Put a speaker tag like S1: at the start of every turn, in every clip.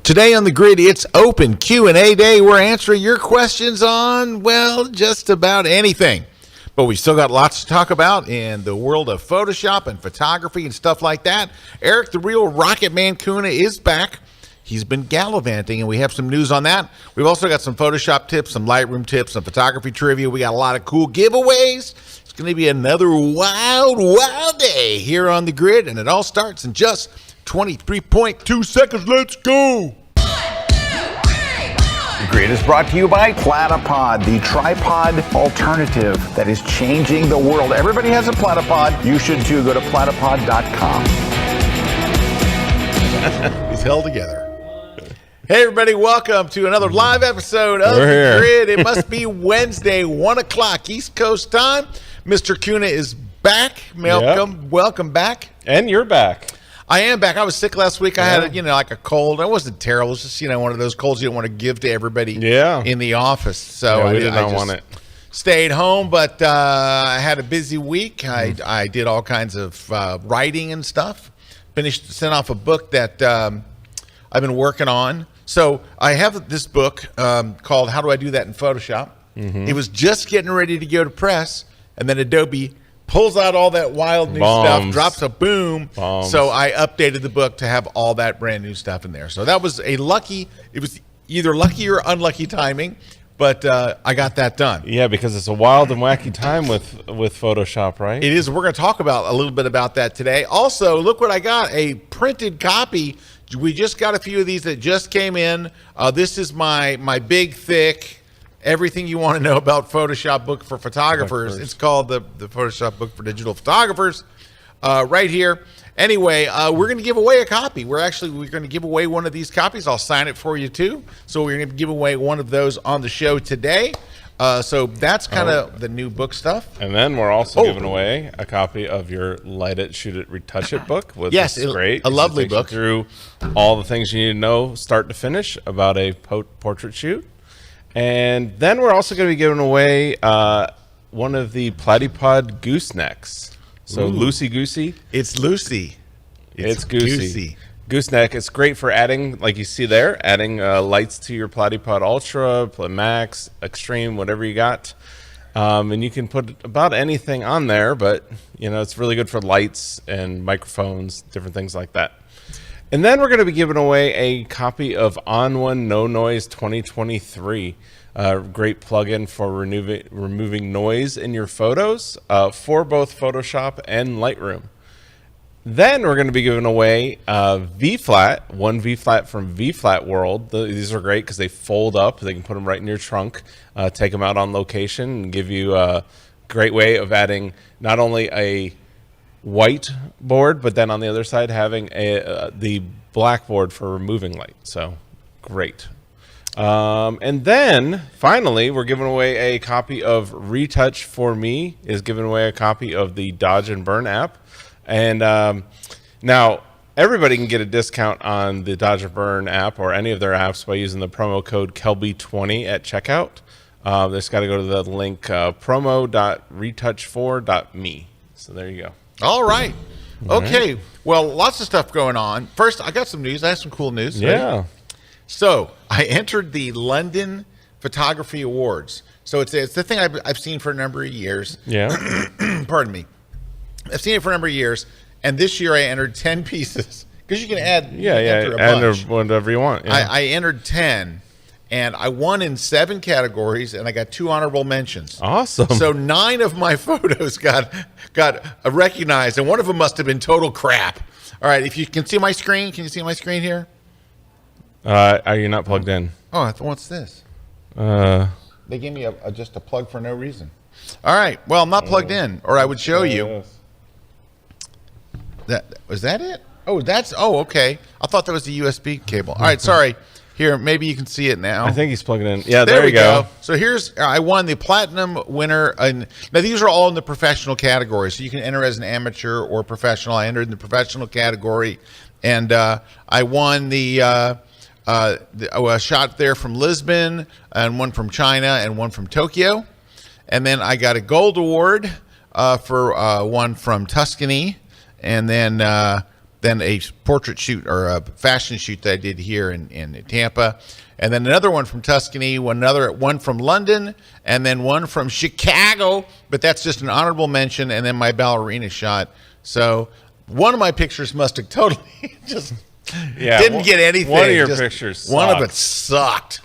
S1: Today on the grid, it's open Q&A day. We're answering your questions on, well, just about anything. But we still got lots to talk about in the world of Photoshop and photography and stuff like that. Erik, the real Rocket Man Kuna, is back. He's been gallivanting, and we have some news on that. We've also got some Photoshop tips, some Lightroom tips, some photography trivia. We got a lot of cool giveaways. It's going to be another wild day here on the grid, and it all starts in just 23.2 seconds. Let's go.
S2: The Grid is brought to you by Platypod, the tripod alternative that is changing the world. Everybody has a Platypod. You should too. Go to platypod.com.
S1: He's held together. Hey, everybody. Welcome to another live episode of The Grid. It must be Wednesday, 1 o'clock East Coast time. Mr. Kuna is back. Welcome back.
S3: And you're back.
S1: I am back. I was sick last week. I had, like a cold. It wasn't terrible. It was just, one of those colds you don't want to give to everybody in the office. So
S3: we did not want it.
S1: Stayed home, but I had a busy week. I did all kinds of writing and stuff. Sent off a book that I've been working on. So I have this book called How Do I Do That in Photoshop? It was just getting ready to go to press, and then Adobe pulls out all that wild new stuff, drops a boom. So I updated the book to have all that brand new stuff in there. So that was it was either lucky or unlucky timing, but I got that done.
S3: Yeah, because it's a wild and wacky time with Photoshop, right?
S1: It is. We're going to talk about a little bit about that today. Also, look what I got, a printed copy. We just got a few of these that just came in. This is my big, thick, everything you want to know about Photoshop book for photographers. It's called the Photoshop book for digital photographers right here. Anyway, we're going to give away a copy. We're going to give away one of these copies. I'll sign it for you too. So we're going to give away one of those on the show today. So that's kind of the new book stuff.
S3: And then we're also giving away a copy of your Light It, Shoot It, Retouch It book.
S1: Yes,
S3: it's great.
S1: A lovely book.
S3: Through all the things you need to know, start to finish, about a portrait shoot. And then we're also going to be giving away one of the Platypod goosenecks. So loosey-goosey.
S1: It's loosey.
S3: It's goosey. Gooseneck. It's great for adding, like you see there, adding lights to your Platypod Ultra, Max, Extreme, whatever you got. And you can put about anything on there, but, it's really good for lights and microphones, different things like that. And then we're going to be giving away a copy of On One No Noise 2023. Great plugin for removing noise in your photos for both Photoshop and Lightroom. Then we're going to be giving away V-Flat, one V-Flat from V-Flat World. These are great because they fold up. They can put them right in your trunk, take them out on location, and give you a great way of adding not only a white board, but then on the other side having the black board for removing light. So great. And then finally, we're giving away a copy of Retouch for Me is giving away a copy of the Dodge and Burn app. And now everybody can get a discount on the Dodge and Burn app or any of their apps by using the promo code Kelby20 at checkout. They just got to go to the link promo.retouch4.me. So there you go.
S1: All right. Okay. Well, lots of stuff going on. First, I got some news. I have some cool news.
S3: Yeah.
S1: Right? So I entered the London Photography Awards. So it's the thing I've seen for a number of years.
S3: Yeah.
S1: Pardon me. I've seen it for a number of years, and this year I entered 10 pieces because you can add
S3: add whatever you want. Yeah.
S1: I entered 10, and I won in 7 categories, and I got 2 honorable mentions.
S3: Awesome.
S1: So 9 of my photos got recognized, and one of them must have been total crap. All right, if you can see my screen, can you see my screen here?
S3: Are you not plugged in?
S1: Oh, what's this? They gave me just a plug for no reason. All right, well, I'm not plugged in, or I would show you.
S3: Yes.
S1: Was that it? Oh, okay. I thought that was the USB cable. All right, sorry. Here, maybe you can see it now.
S3: I think he's plugging in. Yeah,
S1: there we go. So I won the platinum winner. And now these are all in the professional category, so you can enter as an amateur or professional. I entered in the professional category, and I won a shot there from Lisbon, and one from China, and one from Tokyo. And then I got a gold award for one from Tuscany, and then then a portrait shoot or a fashion shoot that I did here in Tampa, and then another one from Tuscany, one from London, and then one from Chicago. But that's just an honorable mention, and then my ballerina shot. So one of my pictures must have totally just didn't get anything.
S3: One of your pictures sucked.
S1: One of it sucked.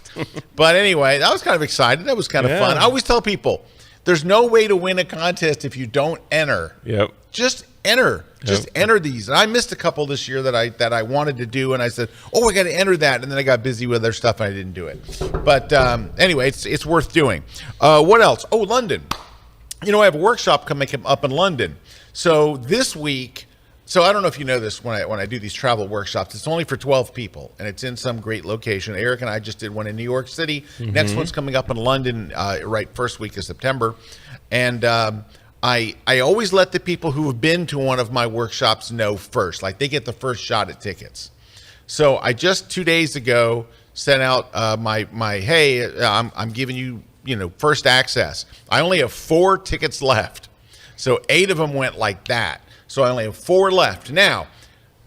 S1: But anyway, I was kind of excited. That was kind of fun. I always tell people, there's no way to win a contest if you don't enter.
S3: Yep.
S1: Just enter. Just enter these. And I missed a couple this year that I wanted to do, and I said, I got to enter that, and then I got busy with other stuff and I didn't do it. But anyway, it's worth doing. What else? Oh, London. I have a workshop coming up in London. So this week, I don't know if you know this, when I do these travel workshops, it's only for 12 people, and it's in some great location. Erik and I just did one in New York City. Next one's coming up in London, first week of September. And I always let the people who have been to one of my workshops know first. Like, they get the first shot at tickets. So I just 2 days ago sent out hey, I'm giving you, first access. I only have 4 tickets left. So 8 of them went like that. So I only have 4 left. Now,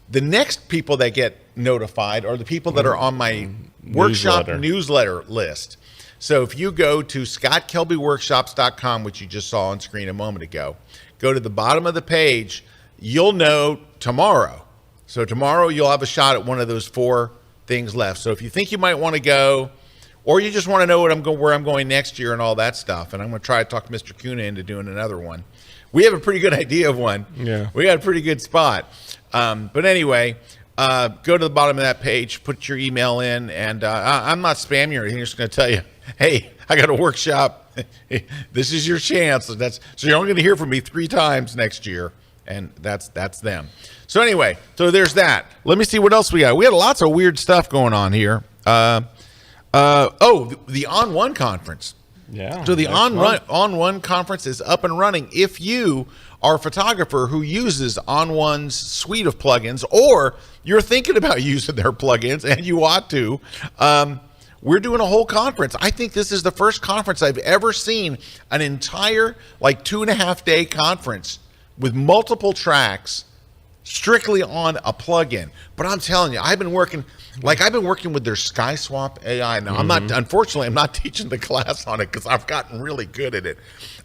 S1: the next people that get notified are the people that are on my workshop newsletter list. So if you go to scottkelbyworkshops.com, which you just saw on screen a moment ago, go to the bottom of the page, you'll know tomorrow. So tomorrow you'll have a shot at one of those 4 things left. So if you think you might want to go, or you just want to know where I'm going next year and all that stuff, and I'm going to try to talk Mr. Kuna into doing another one. We have a pretty good idea of one.
S3: Yeah.
S1: We got a pretty good spot. But anyway, go to the bottom of that page, put your email in, and I'm not spamming you or anything. I'm just going to tell you, hey, I got a workshop. This is your chance. So you're only going to hear from me 3 times next year, and that's them. So anyway, so there's that. Let me see what else we got. We had lots of weird stuff going on here. The On One conference.
S3: Yeah.
S1: So the On One conference is up and running. If you are a photographer who uses On One's suite of plugins, or you're thinking about using their plugins, and you ought to, we're doing a whole conference. I think this is the first conference I've ever seen, an entire 2.5-day conference with multiple tracks strictly on a plugin. But I'm telling you, I've been working with their SkySwap AI. Now, I'm not teaching the class on it because I've gotten really good at it.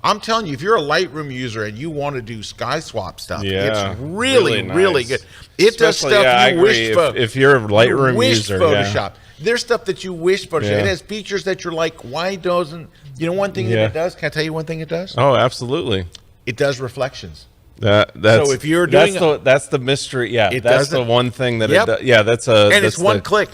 S1: I'm telling you, if you're a Lightroom user and you want to do SkySwap stuff, it's really nice. Good. It does stuff you wish
S3: if you're a Lightroom user,
S1: Photoshop. Yeah. There's stuff that you wish Photoshop. Yeah. It has features that you're like, why doesn't, one thing that it does? Can I tell you one thing it does?
S3: Oh, absolutely.
S1: It does reflections.
S3: So if you're doing that's the mystery. Yeah, that's the one thing that it does. Yeah, it's
S1: one click.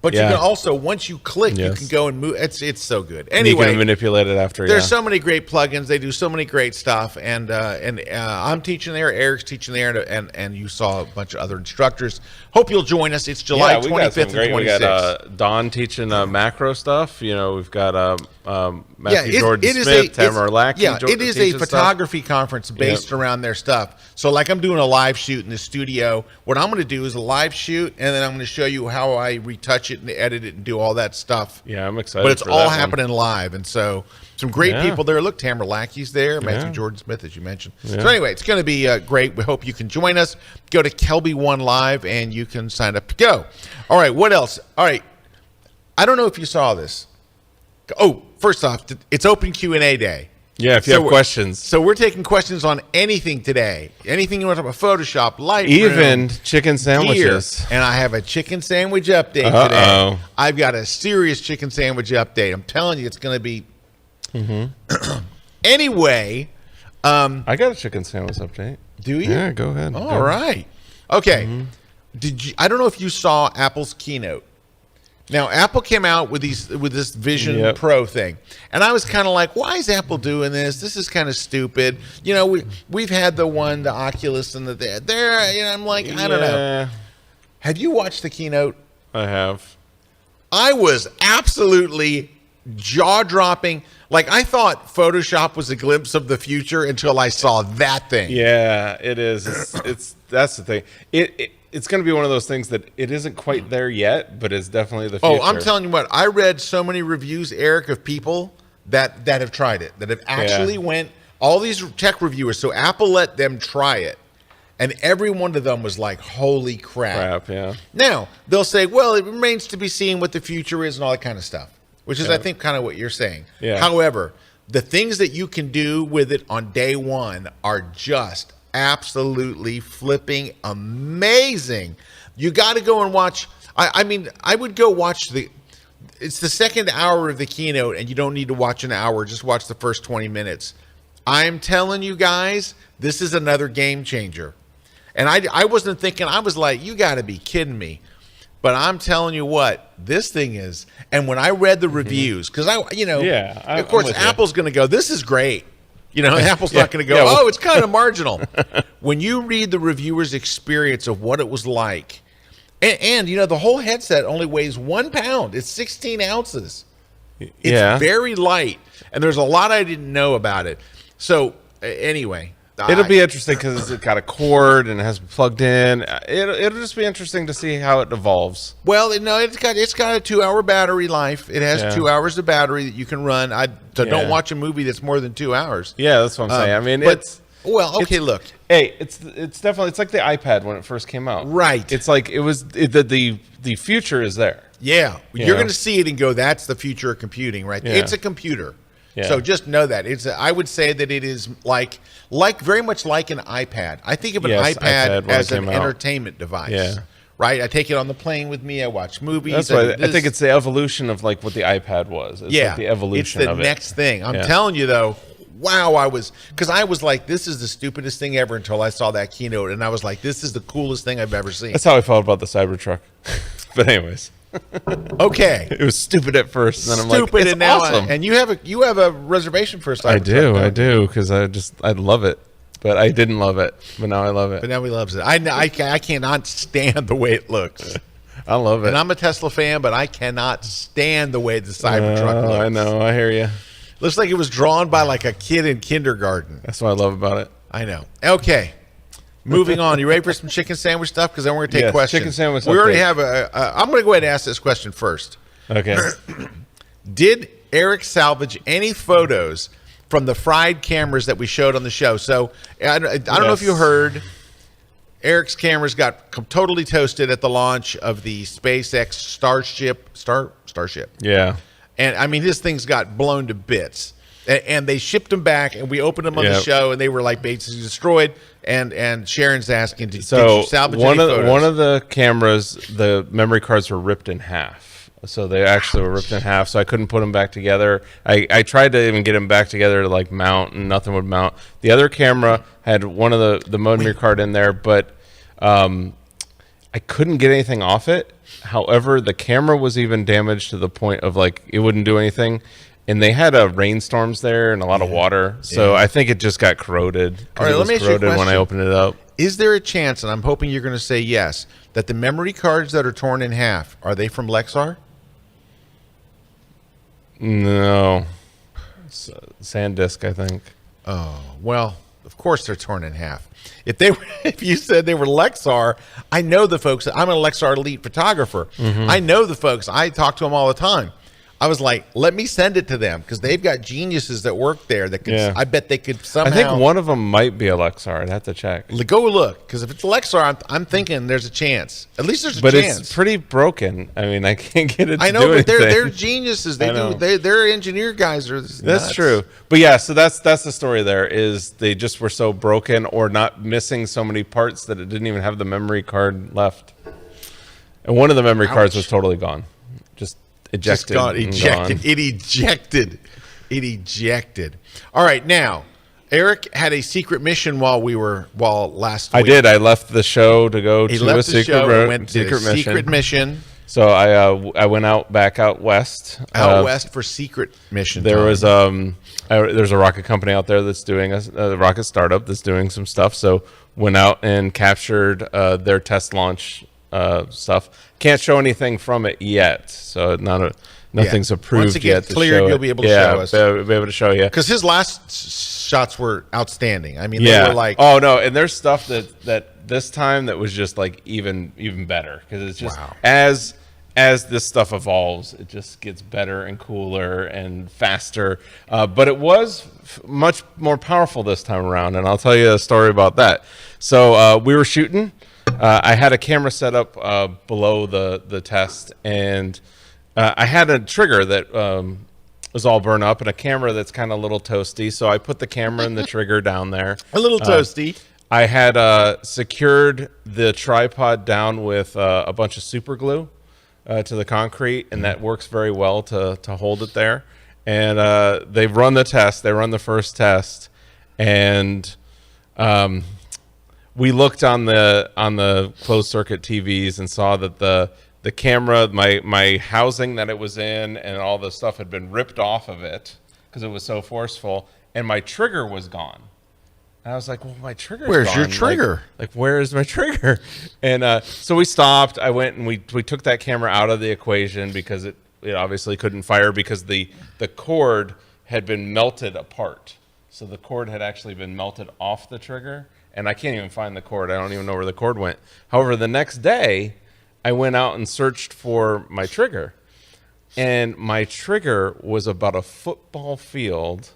S1: But you can also, once you click, you can go and move. It's so good. Anyway,
S3: you can manipulate it after.
S1: There's so many great plugins. They do so many great stuff. And I'm teaching there. Erik's teaching there. And you saw a bunch of other instructors. Hope you'll join us. It's July 25th and 26th.
S3: We got Don teaching macro stuff. We've got Matthew Jordan Smith, Tamara Lackey.
S1: Yeah, it is a photography conference based around their stuff. So I'm doing a live shoot in the studio. What I'm going to do is a live shoot, and then I'm going to show you how I retouch it and edit it and do all that stuff.
S3: Yeah, I'm excited.
S1: But it's all happening live, and so some great people there. Look, Tamara Lackey's there, Matthew Jordan Smith, as you mentioned. So anyway, it's going to be great. We hope you can join us. Go to Kelby One Live, and you can sign up to go. All right, what else? All right, I don't know if you saw this. Oh, first off, it's open Q&A day.
S3: Yeah, if you have questions.
S1: So we're taking questions on anything today. Anything you want to talk about, Photoshop, Lightroom.
S3: Even chicken sandwiches.
S1: Gear. And I have a chicken sandwich update today. I've got a serious chicken sandwich update. I'm telling you, it's going to be... Anyway...
S3: I got a chicken sandwich update.
S1: Do you?
S3: Yeah, go ahead.
S1: All right. Okay. I don't know if you saw Apple's keynote. Now, Apple came out with this Vision Pro thing, and I was kind of like, "Why is Apple doing this? This is kind of stupid." We've had the Oculus, and I'm like, I don't know. Have you watched the keynote?
S3: I have.
S1: I was absolutely jaw-dropping. I thought Photoshop was a glimpse of the future until I saw that thing.
S3: Yeah, it is. That's the thing. It's going to be one of those things that it isn't quite there yet, but it's definitely the future.
S1: Oh, I'm telling you what. I read so many reviews, Erik, of people that have tried it, that have actually went, all these tech reviewers, so Apple let them try it. And every one of them was like, holy crap.
S3: Yeah.
S1: Now, they'll say, well, it remains to be seen what the future is and all that kind of stuff, which is, I think, kind of what you're saying.
S3: Yeah.
S1: However, the things that you can do with it on day one are just absolutely flipping amazing. You got to go and watch. I mean, I would go watch it's the second hour of the keynote, and you don't need to watch an hour. Just watch the first 20 minutes. I'm telling you guys, this is another game changer. And I wasn't thinking, I was like, you got to be kidding me. But I'm telling you what, this thing is. And when I read the reviews, because of course, Apple's going to go, this is great. Apple's not going to go, oh, it's kind of marginal. When you read the reviewer's experience of what it was like, and the whole headset only weighs 1 pound. It's 16 ounces. It's very light. And there's a lot I didn't know about it. So anyway.
S3: It'll be interesting because it's got a cord and it has plugged in. It'll just be interesting to see how it evolves.
S1: Well, no, it's got a 2-hour battery life. It has 2 hours of battery that you can run. Don't watch a movie that's more than 2 hours.
S3: Yeah, that's what I'm saying. I mean,
S1: look.
S3: Hey, it's definitely like the iPad when it first came out.
S1: Right.
S3: It's like the future is there.
S1: Yeah, you're going to see it and go, that's the future of computing, right?
S3: Yeah.
S1: It's a computer.
S3: Yeah.
S1: So just know that I would say that it is like very much like an iPad. I think of an iPad as an entertainment device.
S3: Yeah.
S1: Right. I take it on the plane with me. I watch movies.
S3: That's why I think it's the evolution of like what the iPad was. It's like the evolution
S1: of it. It's the next thing. I'm telling you though. Wow, I was like, this is the stupidest thing ever until I saw that keynote, and I was like, this is the coolest thing I've ever seen.
S3: That's how I felt about the Cybertruck. But anyways.
S1: Okay.
S3: It was stupid at first, and then I'm like, it's
S1: now,
S3: awesome.
S1: And you have a reservation for a Cybertruck.
S3: I do, because I love it. But I didn't love it, but now I love it.
S1: But now he loves it. I cannot stand the way it looks.
S3: I love it.
S1: And I'm a Tesla fan, but I cannot stand the way the Cybertruck looks.
S3: I know. I hear you.
S1: Looks like it was drawn by like a kid in kindergarten.
S3: That's what I love about it.
S1: I know. Okay. Moving on. You ready for some chicken sandwich stuff? Because then we're going to take questions.
S3: Chicken sandwich.
S1: We already have I'm going to go ahead and ask this question first.
S3: Okay.
S1: Did Erik salvage any photos from the fried cameras that we showed on the show? So I don't know if you heard, Erik's cameras got totally toasted at the launch of the SpaceX Starship.
S3: Yeah.
S1: And I mean, his things got blown to bits. And they shipped them back, and we opened them on the show, and they were like basically destroyed. And Sharon's asking, did you salvage any photos?
S3: One of the cameras, the memory cards were ripped in half. So they actually were ripped in half, so I couldn't put them back together. I tried to even get them back together to like mount, and nothing would mount. The other camera had one of the memory card in there, but I couldn't get anything off it. However, the camera was even damaged to the point of like it wouldn't do anything. And they had rainstorms there and a lot of water. So I think it just got corroded.
S1: All right, let me ask you a question.
S3: When I opened it up.
S1: Is there a chance, and I'm hoping you're going to say yes, that the memory cards that are torn in half, are they from Lexar?
S3: No. SanDisk, I think.
S1: Oh, well, of course they're torn in half. If you said they were Lexar, I know the folks. I'm an Lexar elite photographer. Mm-hmm. I know the folks. I talk to them all the time. I was like, let me send it to them because they've got geniuses that work there that could. I bet they could somehow.
S3: I think one of them might be a Lexar. I'd have to check.
S1: Go look, because if it's a Lexar, I'm thinking there's a chance. At least there's a chance.
S3: But it's pretty broken. I mean, I can't get it to
S1: I know,
S3: do
S1: but
S3: anything.
S1: they're geniuses. They're engineer guys. Are nuts.
S3: That's true. But yeah, so that's the story there is they just were so broken or not missing so many parts that it didn't even have the memory card left. And one of the memory cards was totally gone. Just ejected. Ejected.
S1: It ejected. All right, now Erik had a secret mission while last week.
S3: I did. I left the show to go to a secret mission. So I went back out west.
S1: West for secret mission.
S3: There was there's a rocket company out there that's doing a rocket startup that's doing some stuff. So went out and captured their test launch stuff. Can't show anything from it yet, so nothing's approved
S1: Once it
S3: yet.
S1: Gets cleared, you'll be able to show us.
S3: I'll be able to show you.
S1: Because his last shots were outstanding. I mean, they were like,
S3: oh no, and there's stuff that this time that was just like even better because it's just as this stuff evolves, it just gets better and cooler and faster. But it was much more powerful this time around, and I'll tell you a story about that. So we were shooting. I had a camera set up below the test, and I had a trigger that was all burned up and a camera that's kind of a little toasty. So I put the camera and the trigger down there.
S1: A little toasty.
S3: I had secured the tripod down with a bunch of super glue to the concrete, and that works very well to hold it there. And they've run the test. They run the first test, and we looked on the closed circuit TVs and saw that the camera, my housing that it was in, and all the stuff had been ripped off of it because it was so forceful, and my trigger was gone. And I was like, well, my trigger's
S1: Where's
S3: gone.
S1: your trigger?
S3: Like, where is my trigger? And so we stopped. I went and we took that camera out of the equation because it obviously couldn't fire because the cord had been melted apart. So the cord had actually been melted off the trigger, and I can't even find the cord. I don't even know where the cord went. However, the next day, I went out and searched for my trigger, and my trigger was about a football field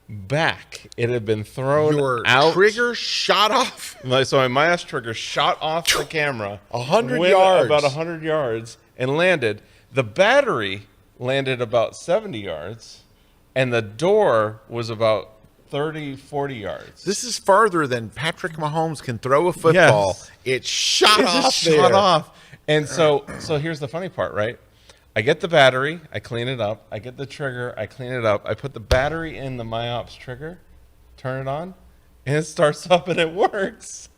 S3: back. It had been thrown out.
S1: Your trigger shot off?
S3: So my ass trigger shot off the camera
S1: 100
S3: went
S1: yards.
S3: about 100 yards and landed. The battery landed about 70 yards, and the door was about 30, 40 yards.
S1: This is farther than Patrick Mahomes can throw a football.
S3: Yes.
S1: It shot
S3: It
S1: off
S3: just
S1: there.
S3: shot off. And so here's the funny part, right? I get the battery, I clean it up. I get the trigger, I clean it up. I put the battery in the MyOps trigger, turn it on, and it starts up and it works.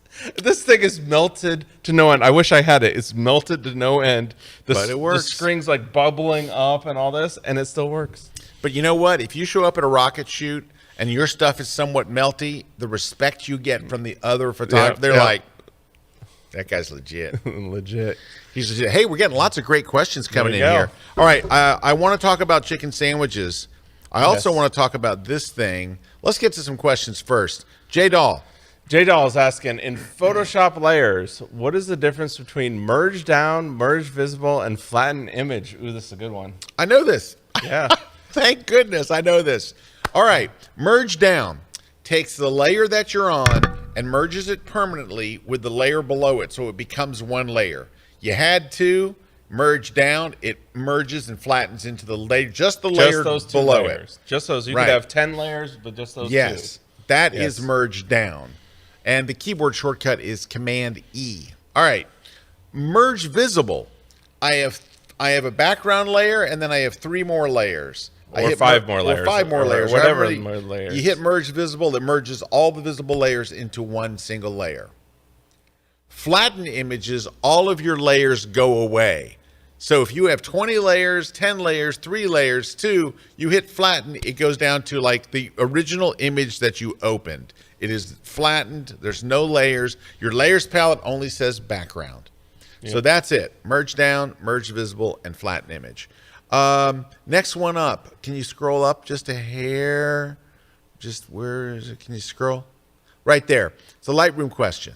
S3: This thing is melted to no end. I wish I had it. It's melted to no end.
S1: But it works.
S3: The string's like bubbling up and all this, and it still works.
S1: But you know what? If you show up at a rocket shoot and your stuff is somewhat melty, the respect you get from the other photographers, they're like, that guy's legit.
S3: Legit.
S1: He's legit. Hey, we're getting lots of great questions coming in
S3: go.
S1: here. All right, I want to talk about chicken sandwiches. I also want to talk about this thing. Let's get to some questions first. J Doll.
S3: J-Doll is asking, in Photoshop layers, what is the difference between merge down, merge visible, and flatten image? Ooh, this is a good one.
S1: I know this.
S3: Yeah.
S1: Thank goodness I know this. All right, merge down takes the layer that you're on and merges it permanently with the layer below it, so it becomes one layer. You had to merge down, it merges and flattens into the layer, just the layer
S3: those two
S1: below
S3: layers.
S1: it.
S3: Just those. You
S1: Right.
S3: could have 10 layers, but just those two.
S1: Yes, that is
S3: Yes.
S1: merge down. And the keyboard shortcut is Command E. All right, merge visible. I have a background layer, and then I have 3 more layers. I
S3: Or
S1: hit
S3: 5 more layers.
S1: Or 5 more
S3: or
S1: layers.
S3: Whatever
S1: However,
S3: more layers.
S1: You hit merge visible, it merges all the visible layers into one single layer. Flatten images, all of your layers go away. So if you have 20 layers, 10 layers, 3 layers, 2, you hit flatten, it goes down to like the original image that you opened. It is flattened. There's no layers. Your layers palette only says background. Yep. So that's it. Merge down, merge visible, and flatten image. Next one up. Can you scroll up just a hair? Just where is it? Can you scroll? Right there. It's a Lightroom question.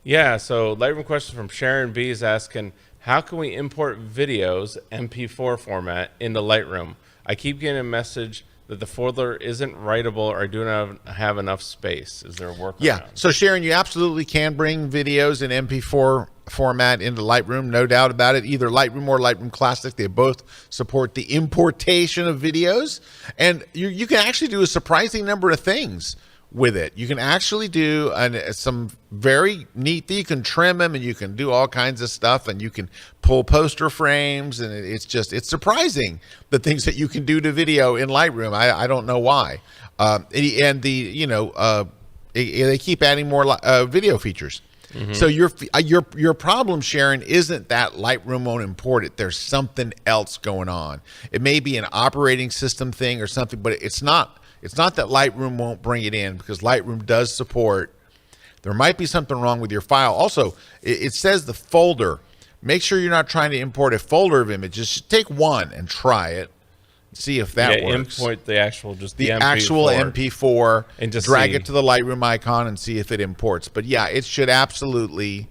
S3: Yeah, so Lightroom question from Sharon B is asking, how can we import videos MP4 format into Lightroom? I keep getting a message that the folder isn't writable or do not have enough space. Is there a workaround?
S1: Yeah, so Sharon, you absolutely can bring videos in MP4 format into Lightroom, no doubt about it. Either Lightroom or Lightroom Classic, they both support the importation of videos. And you can actually do a surprising number of things with it. You can actually do some very neat, you can trim them and you can do all kinds of stuff, and you can pull poster frames, and it's surprising the things that you can do to video in Lightroom. I don't know why. And they keep adding more video features. Mm-hmm. So your problem, Sharon, isn't that Lightroom won't import it. There's something else going on. It may be an operating system thing or something, but it's not. It's not that Lightroom won't bring it in, because Lightroom does support. There might be something wrong with your file. Also, it says the folder. Make sure you're not trying to import a folder of images. Just take one and try it. See if that works.
S3: Import the actual
S1: actual MP4
S3: and just
S1: drag it to the Lightroom icon and see if it imports. But yeah, it should absolutely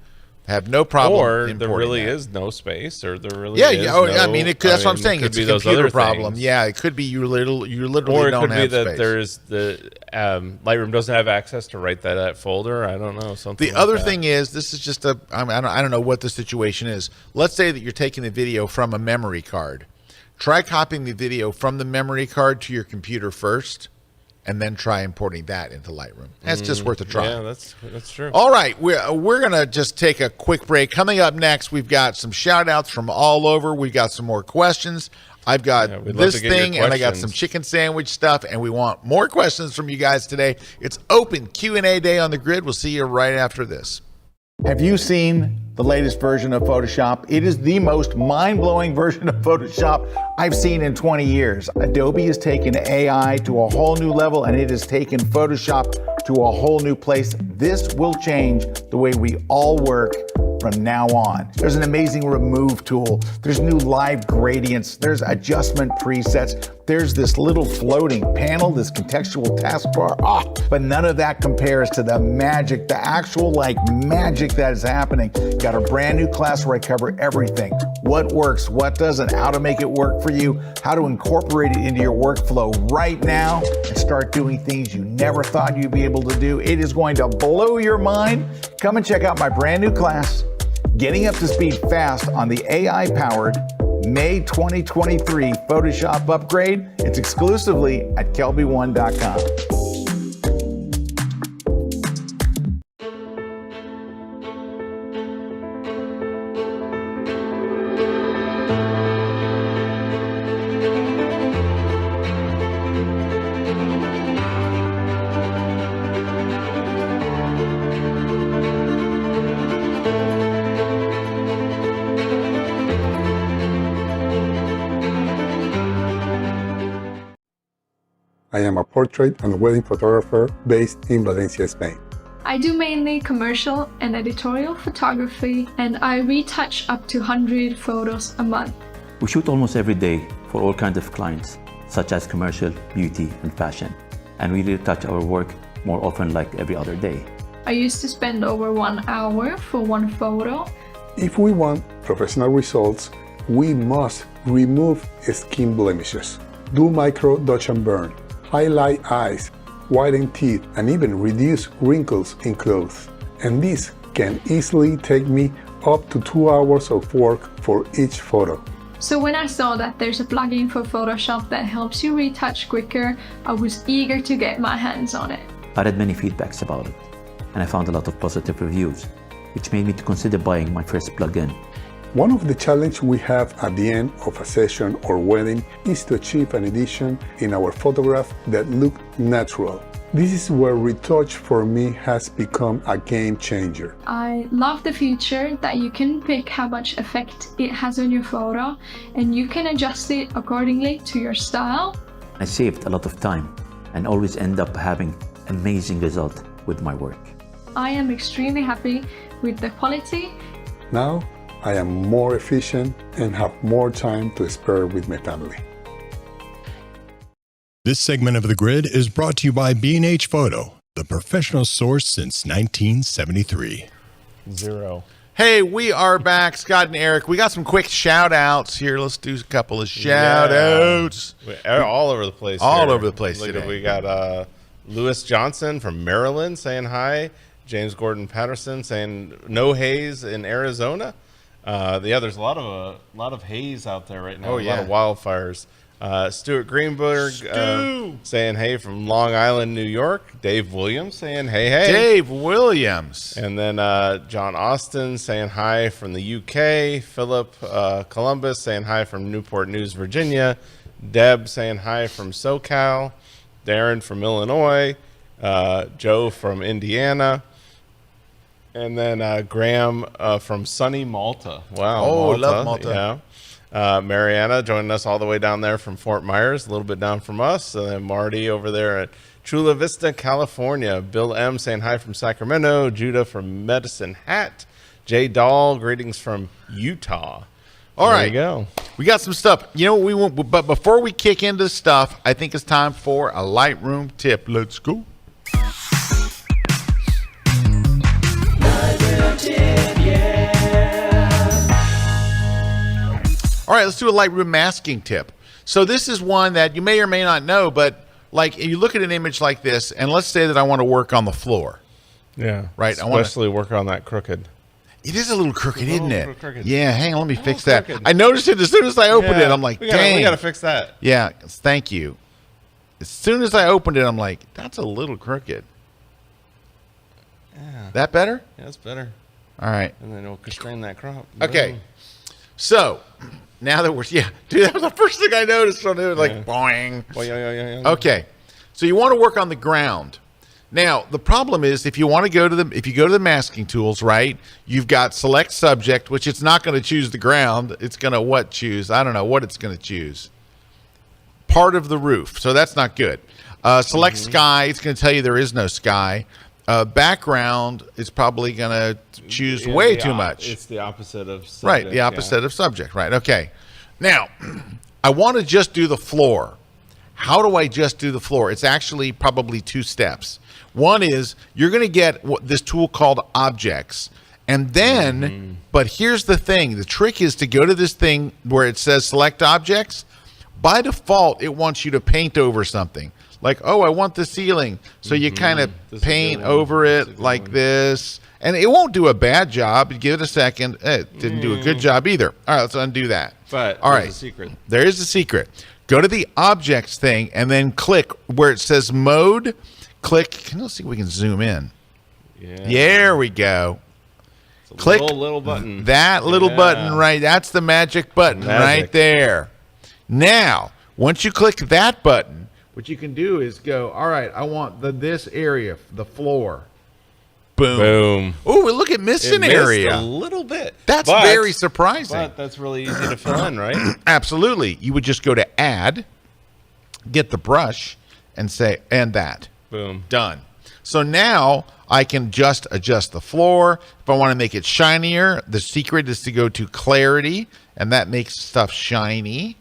S1: Have no problem.
S3: Or there
S1: importing
S3: really
S1: that.
S3: is no space, or there really
S1: Yeah,
S3: is
S1: yeah. Oh,
S3: no,
S1: I mean, that's what I'm saying.
S3: could
S1: It's
S3: be
S1: a
S3: those
S1: computer
S3: other
S1: problem.
S3: things.
S1: Yeah, it could be you literally
S3: Or it
S1: don't
S3: could be
S1: have
S3: that
S1: space.
S3: there's the Lightroom doesn't have access to write that folder. I don't know. Something.
S1: The
S3: like
S1: other
S3: that.
S1: thing is, this is just I don't know what the situation is. Let's say that you're taking the video from a memory card. Try copying the video from the memory card to your computer first, and then try importing that into Lightroom. That's just worth a try.
S3: Yeah, that's true.
S1: All right, we're going to just take a quick break. Coming up next, we've got some shout-outs from all over. We've got some more questions. I've got
S3: we'd love
S1: this
S3: to get your
S1: thing, and I got
S3: questions.
S1: some chicken sandwich stuff, and we want more questions from you guys today. It's open Q&A day on the grid. We'll see you right after this.
S2: Have you seen the latest version of Photoshop? It is the most mind-blowing version of Photoshop I've seen in 20 years. Adobe has taken AI to a whole new level, and it has taken Photoshop to a whole new place. This will change the way we all work from now on. There's an amazing remove tool. There's new live gradients. There's adjustment presets. There's this little floating panel, this contextual taskbar. But none of that compares to the magic, the actual magic that is happening. Got a brand new class where I cover everything. What works, what doesn't, how to make it work for you, how to incorporate it into your workflow right now and start doing things you never thought you'd be able to do. It is going to blow your mind. Come and check out my brand new class, Getting Up to Speed Fast on the AI-powered May 2023 Photoshop upgrade. It's exclusively at kelby1.com.
S4: I am a portrait and wedding photographer based in Valencia, Spain.
S5: I do mainly commercial and editorial photography, and I retouch up to 100 photos a month.
S6: We shoot almost every day for all kinds of clients, such as commercial, beauty, and fashion. And we retouch our work more often, like every other day.
S5: I used to spend over 1 hour for one photo.
S4: If we want professional results, we must remove skin blemishes, do micro dodge and burn, highlight eyes, whiten teeth, and even reduce wrinkles in clothes. And this can easily take me up to 2 hours of work for each photo.
S5: So when I saw that there's a plugin for Photoshop that helps you retouch quicker, I was eager to get my hands on it.
S6: I read many feedbacks about it, and I found a lot of positive reviews, which made me to consider buying my first plugin.
S4: One of the challenges we have at the end of a session or wedding is to achieve an edition in our photograph that look natural. This is where retouch for me has become a game changer.
S5: I love the feature that you can pick how much effect it has on your photo, and you can adjust it accordingly to your style.
S6: I saved a lot of time and always end up having amazing result with my work.
S5: I am extremely happy with the quality.
S4: Now, I am more efficient and have more time to spare with my family.
S7: This segment of The Grid is brought to you by B&H Photo, the professional source since 1973.
S3: Zero.
S1: Hey, we are back, Scott and Eric. We got some quick shout-outs here. Let's do a couple of shout-outs.
S3: We're all over the place.
S1: All
S3: here.
S1: over the place today.
S3: We got Lewis Johnson from Maryland saying hi. James Gordon Patterson saying no haze in Arizona. There's a lot of haze out there right now.
S1: Oh,
S3: a
S1: yeah.
S3: lot of wildfires. Stuart Greenberg saying hey from Long Island, New York. Dave Williams saying hey.
S1: Dave Williams.
S3: And then John Austin saying hi from the UK. Philip Columbus saying hi from Newport News, Virginia. Deb saying hi from SoCal. Darren from Illinois. Joe from Indiana. And then Graham from sunny Malta. Wow.
S1: Oh, love Malta.
S3: Yeah. Mariana joining us all the way down there from Fort Myers, a little bit down from us. And then Marty over there at Chula Vista, California. Bill M saying hi from Sacramento. Judah from Medicine Hat. Jay Dahl, greetings from Utah.
S1: All
S3: There
S1: right.
S3: you go.
S1: We got some stuff. You know what we want, but before we kick into stuff, I think it's time for a Lightroom tip. Let's go.
S8: Tip, yeah.
S1: All right, let's do a Lightroom masking tip. So this is one that you may or may not know, but like if you look at an image like this, and let's say that I want to work on the floor.
S3: Yeah.
S1: Right.
S3: Especially work on that crooked.
S1: It is a little crooked, isn't it?
S3: Crooked.
S1: Yeah, hang on, let me fix that.
S3: crooked.
S1: I noticed it as soon as I opened it. I'm like, dang.
S3: We got to fix that.
S1: Yeah, thank you. As soon as I opened it, I'm like, that's a little crooked.
S3: Yeah.
S1: That better?
S3: Yeah, that's better.
S1: All right.
S3: And then it'll constrain that crop.
S1: Okay. So, now that we're, dude, that was the first thing I noticed. When it was like, boing.
S3: Oh, yeah.
S1: Okay. So you want to work on the ground. Now, the problem is if you want to go to the masking tools, right, you've got select subject, which it's not going to choose the ground. It's going to choose? I don't know what it's going to choose. Part of the roof. So that's not good. Select sky. It's going to tell you there is no sky. Background is probably going to choose way too much.
S3: It's the opposite of subject.
S1: Right, the opposite of subject. Right, okay. Now, I want to just do the floor. How do I just do the floor? It's actually probably 2 steps. One is you're going to get this tool called objects. And then, but here's the thing. The trick is to go to this thing where it says select objects. By default, it wants you to paint over something. Like, oh, I want the ceiling. So you kind of paint over it like this. And it won't do a bad job. You give it a second. It didn't do a good job either. All right, let's undo that.
S3: But
S1: all right,
S3: there's a secret.
S1: There is a secret. Go to the objects thing and then click where it says mode. Click. Let's see if we can zoom in.
S3: Yeah.
S1: There we go. Click
S3: little button.
S1: That little button right. That's the magic button right there. Now, once you click that button, what you can do is go, all right, I want this area, the floor. Boom. Oh, look at missing area.
S3: A little bit.
S1: That's very surprising.
S3: But that's really easy to fill in, right?
S1: Absolutely. You would just go to add, get the brush, and say, and that.
S3: Boom.
S1: Done. So now I can just adjust the floor. If I want to make it shinier, the secret is to go to clarity, and that makes stuff shiny.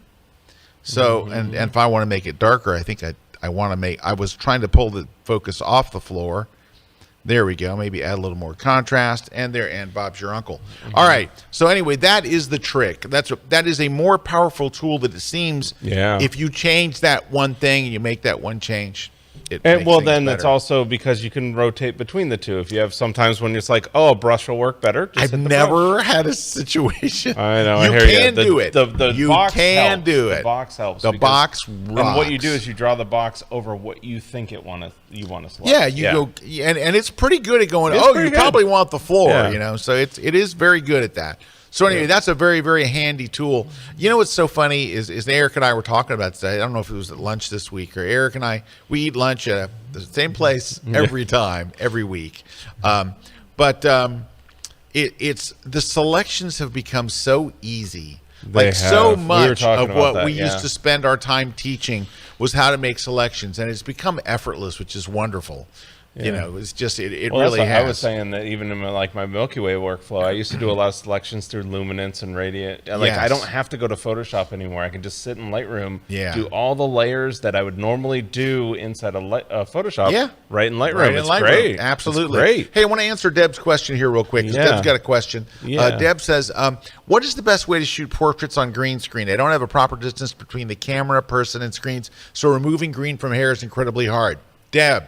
S1: So, and if I want to make it darker, I think I want to I was trying to pull the focus off the floor. There we go. Maybe add a little more contrast. And Bob's your uncle. All right. So anyway, that is the trick. That is a more powerful tool than it seems.
S3: Yeah.
S1: If you change that one thing and you make that one change.
S3: And well, then that's also because you can rotate between the two. If you have sometimes when it's like, oh, a brush will work better.
S1: I've never had a situation.
S3: I know.
S1: You can do it.
S3: The
S1: box can do it.
S3: The box helps.
S1: The box rocks.
S3: And what you do is you draw the box over what you think you want to select.
S1: Yeah, you go, and it's pretty good at going. Oh, you probably want the floor. You know, so it is very good at that. So anyway, that's a very, very handy tool. You know what's so funny is Eric and I were talking about today. I don't know if it was at lunch this week or Eric and I, we eat lunch at the same place every time, every week. It's the selections have become so easy. So much of what we used to spend our time teaching was how to make selections, and it's become effortless, which is wonderful. Yeah. You know, it's just it really has.
S3: I was saying that even in my Milky Way workflow, I used to do a lot of selections through luminance and radiant. Like I don't have to go to Photoshop anymore. I can just sit in Lightroom, do all the layers that I would normally do inside Photoshop. Right in Lightroom. It's great.
S1: Absolutely.
S3: It's great.
S1: Hey, I want to answer Deb's question here real quick. Deb's got a question. Deb says, "What is the best way to shoot portraits on green screen? I don't have a proper distance between the camera, person, and screens, so removing green from hair is incredibly hard." Deb.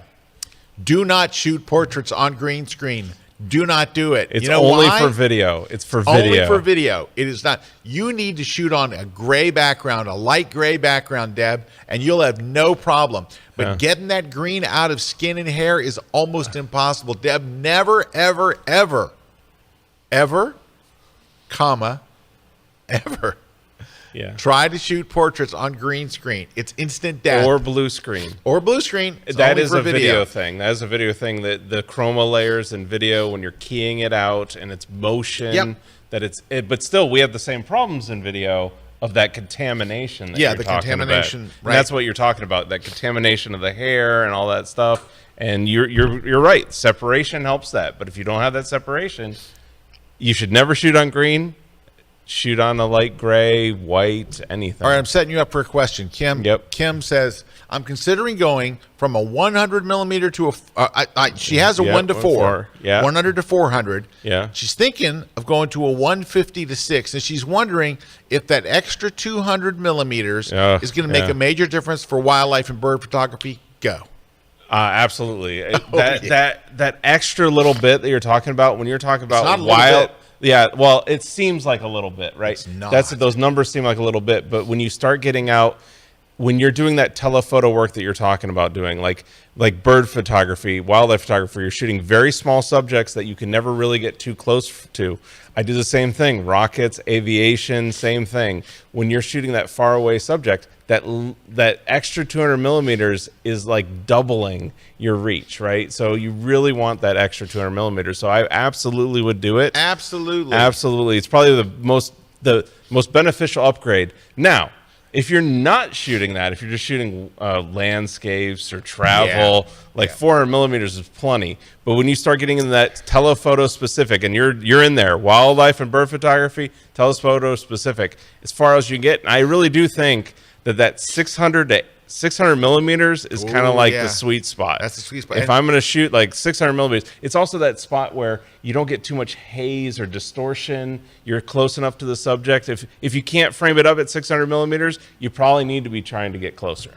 S1: Do not shoot portraits on green screen. Do not do it.
S3: It's only for video. It's for video.
S1: Only for video. It is not. You need to shoot on a gray background, a light gray background, Deb, and you'll have no problem. But getting that green out of skin and hair is almost impossible. Deb, never, ever, ever, ever, ever. Try to shoot portraits on green screen. It's instant death.
S3: Or blue screen.
S1: It's
S3: that is a video thing. That is a video thing. That the chroma layers in video, when you're keying it out and it's motion, but still we have the same problems in video of that contamination. That you're talking contamination. About. Right. And that's what you're talking about. That contamination of the hair and all that stuff. And you're right. Separation helps that. But if you don't have that separation, you should never shoot on green. Shoot on a light gray, white, anything.
S1: All right, I'm setting you up for a question.
S3: Yep.
S1: Kim says, I'm considering going from a 100 millimeter to she has a
S3: Yep,
S1: 1 to 4.
S3: Yeah.
S1: 100 to 400.
S3: Yeah.
S1: She's thinking of going to a 150 to 6, and she's wondering if that extra 200 millimeters is going to make a major difference for wildlife and bird photography. Go.
S3: Absolutely. That extra little bit that you're talking about when you're talking about wild. Yeah, well, it seems like a little bit, right?
S1: It's not.
S3: Those numbers seem like a little bit, but when you start getting out, when you're doing that telephoto work that you're talking about doing, like bird photography, wildlife photography, you're shooting very small subjects that you can never really get too close to. I do the same thing. Rockets, aviation, same thing. When you're shooting that far away subject, that extra 200 millimeters is like doubling your reach, right? So you really want that extra 200 millimeters. So I absolutely would do it. Absolutely. It's probably the most beneficial upgrade. Now, if you're not shooting that, if you're just shooting landscapes or travel, 400 millimeters is plenty. But when you start getting into that telephoto specific, and you're in there, wildlife and bird photography, telephoto specific, as far as you get, and I really do think that 600 millimeters is kind of like the sweet spot.
S1: That's the sweet spot.
S3: If I'm going to shoot like 600 millimeters, it's also that spot where you don't get too much haze or distortion. You're close enough to the subject. If you can't frame it up at 600 millimeters, you probably need to be trying to get closer.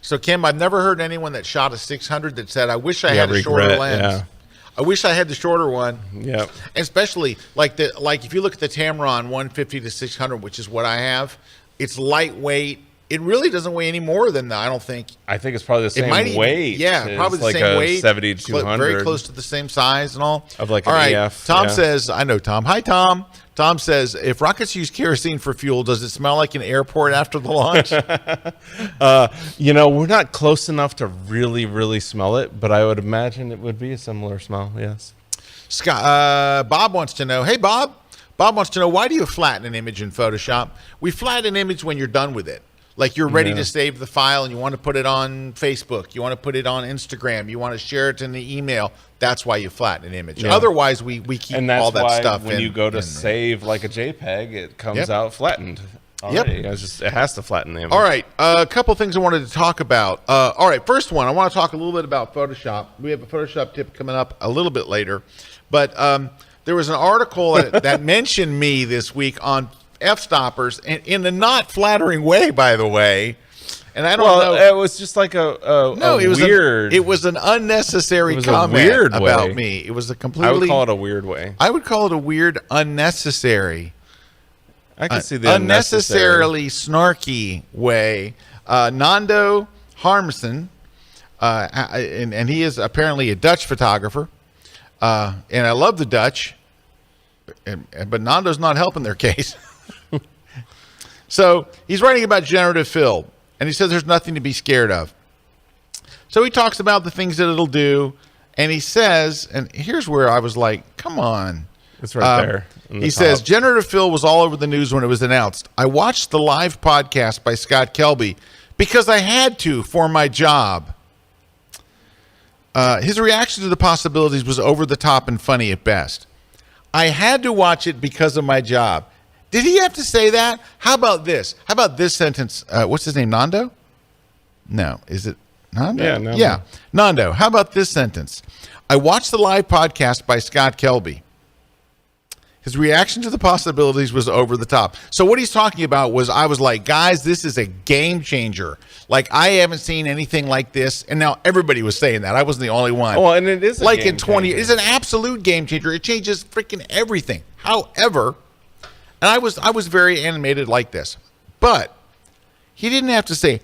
S1: So, Kim, I've never heard anyone that shot a 600 that said, I wish I had a shorter lens.
S3: Yeah.
S1: I wish I had the shorter one.
S3: Yeah.
S1: Especially like if you look at the Tamron 150 to 600, which is what I have, it's lightweight. It really doesn't weigh any more than that, I don't think.
S3: I think it's probably the same weight.
S1: Yeah, probably the
S3: like
S1: same weight.
S3: 70 to 200.
S1: Very close to the same size and all.
S3: Of like
S1: all
S3: an
S1: right,
S3: EF.
S1: Tom says, I know Tom. Hi, Tom. Tom says, if rockets use kerosene for fuel, does it smell like an airport after the launch?
S3: We're not close enough to really, really smell it, but I would imagine it would be a similar smell, yes.
S1: Scott, Bob wants to know, hey, Bob. Bob wants to know, why do you flatten an image in Photoshop? We flatten an image when you're done with it. Like you're ready to save the file and you want to put it on Facebook. You want to put it on Instagram. You want to share it in the email. That's why you flatten an image. Yeah. Otherwise, we keep all that stuff.
S3: When you go to save like a JPEG, it comes out flattened. Already. Yep. It has to flatten the image.
S1: All right. A couple things I wanted to talk about. All right. First one, I want to talk a little bit about Photoshop. We have a Photoshop tip coming up a little bit later. But there was an article that mentioned me this week on f-stoppers in a not flattering way, by the way, and I don't know.
S3: It was just like
S1: it was an unnecessary comment about me. It was a completely.
S3: I would call it a weird way.
S1: I would call it a weird, unnecessary.
S3: I can see the
S1: unnecessarily snarky way. Nando Harmsen, and he is apparently a Dutch photographer, and I love the Dutch, but Nando's not helping their case. So he's writing about generative fill, and he says there's nothing to be scared of. So he talks about the things that it'll do, and he says, and here's where I was like, come on.
S3: It's right there.
S1: He says, generative fill was all over the news when it was announced. I watched the live podcast by Scott Kelby because I had to for my job. His reaction to the possibilities was over the top and funny at best. I had to watch it because of my job. Did he have to say that? How about this? How about this sentence? What's his name? Nando? No. Is it Nando?
S3: Yeah, Nando.
S1: Yeah. Nando. How about this sentence? I watched the live podcast by Scott Kelby. His reaction to the possibilities was over the top. So what he's talking about was, I was like, guys, this is a game changer. Like, I haven't seen anything like this. And now everybody was saying that. I wasn't the only one.
S3: Well, and it is a
S1: like
S3: game
S1: in 20
S3: changer.
S1: It's an absolute game changer. It changes freaking everything. However, and I was very animated like this. But he didn't have to say,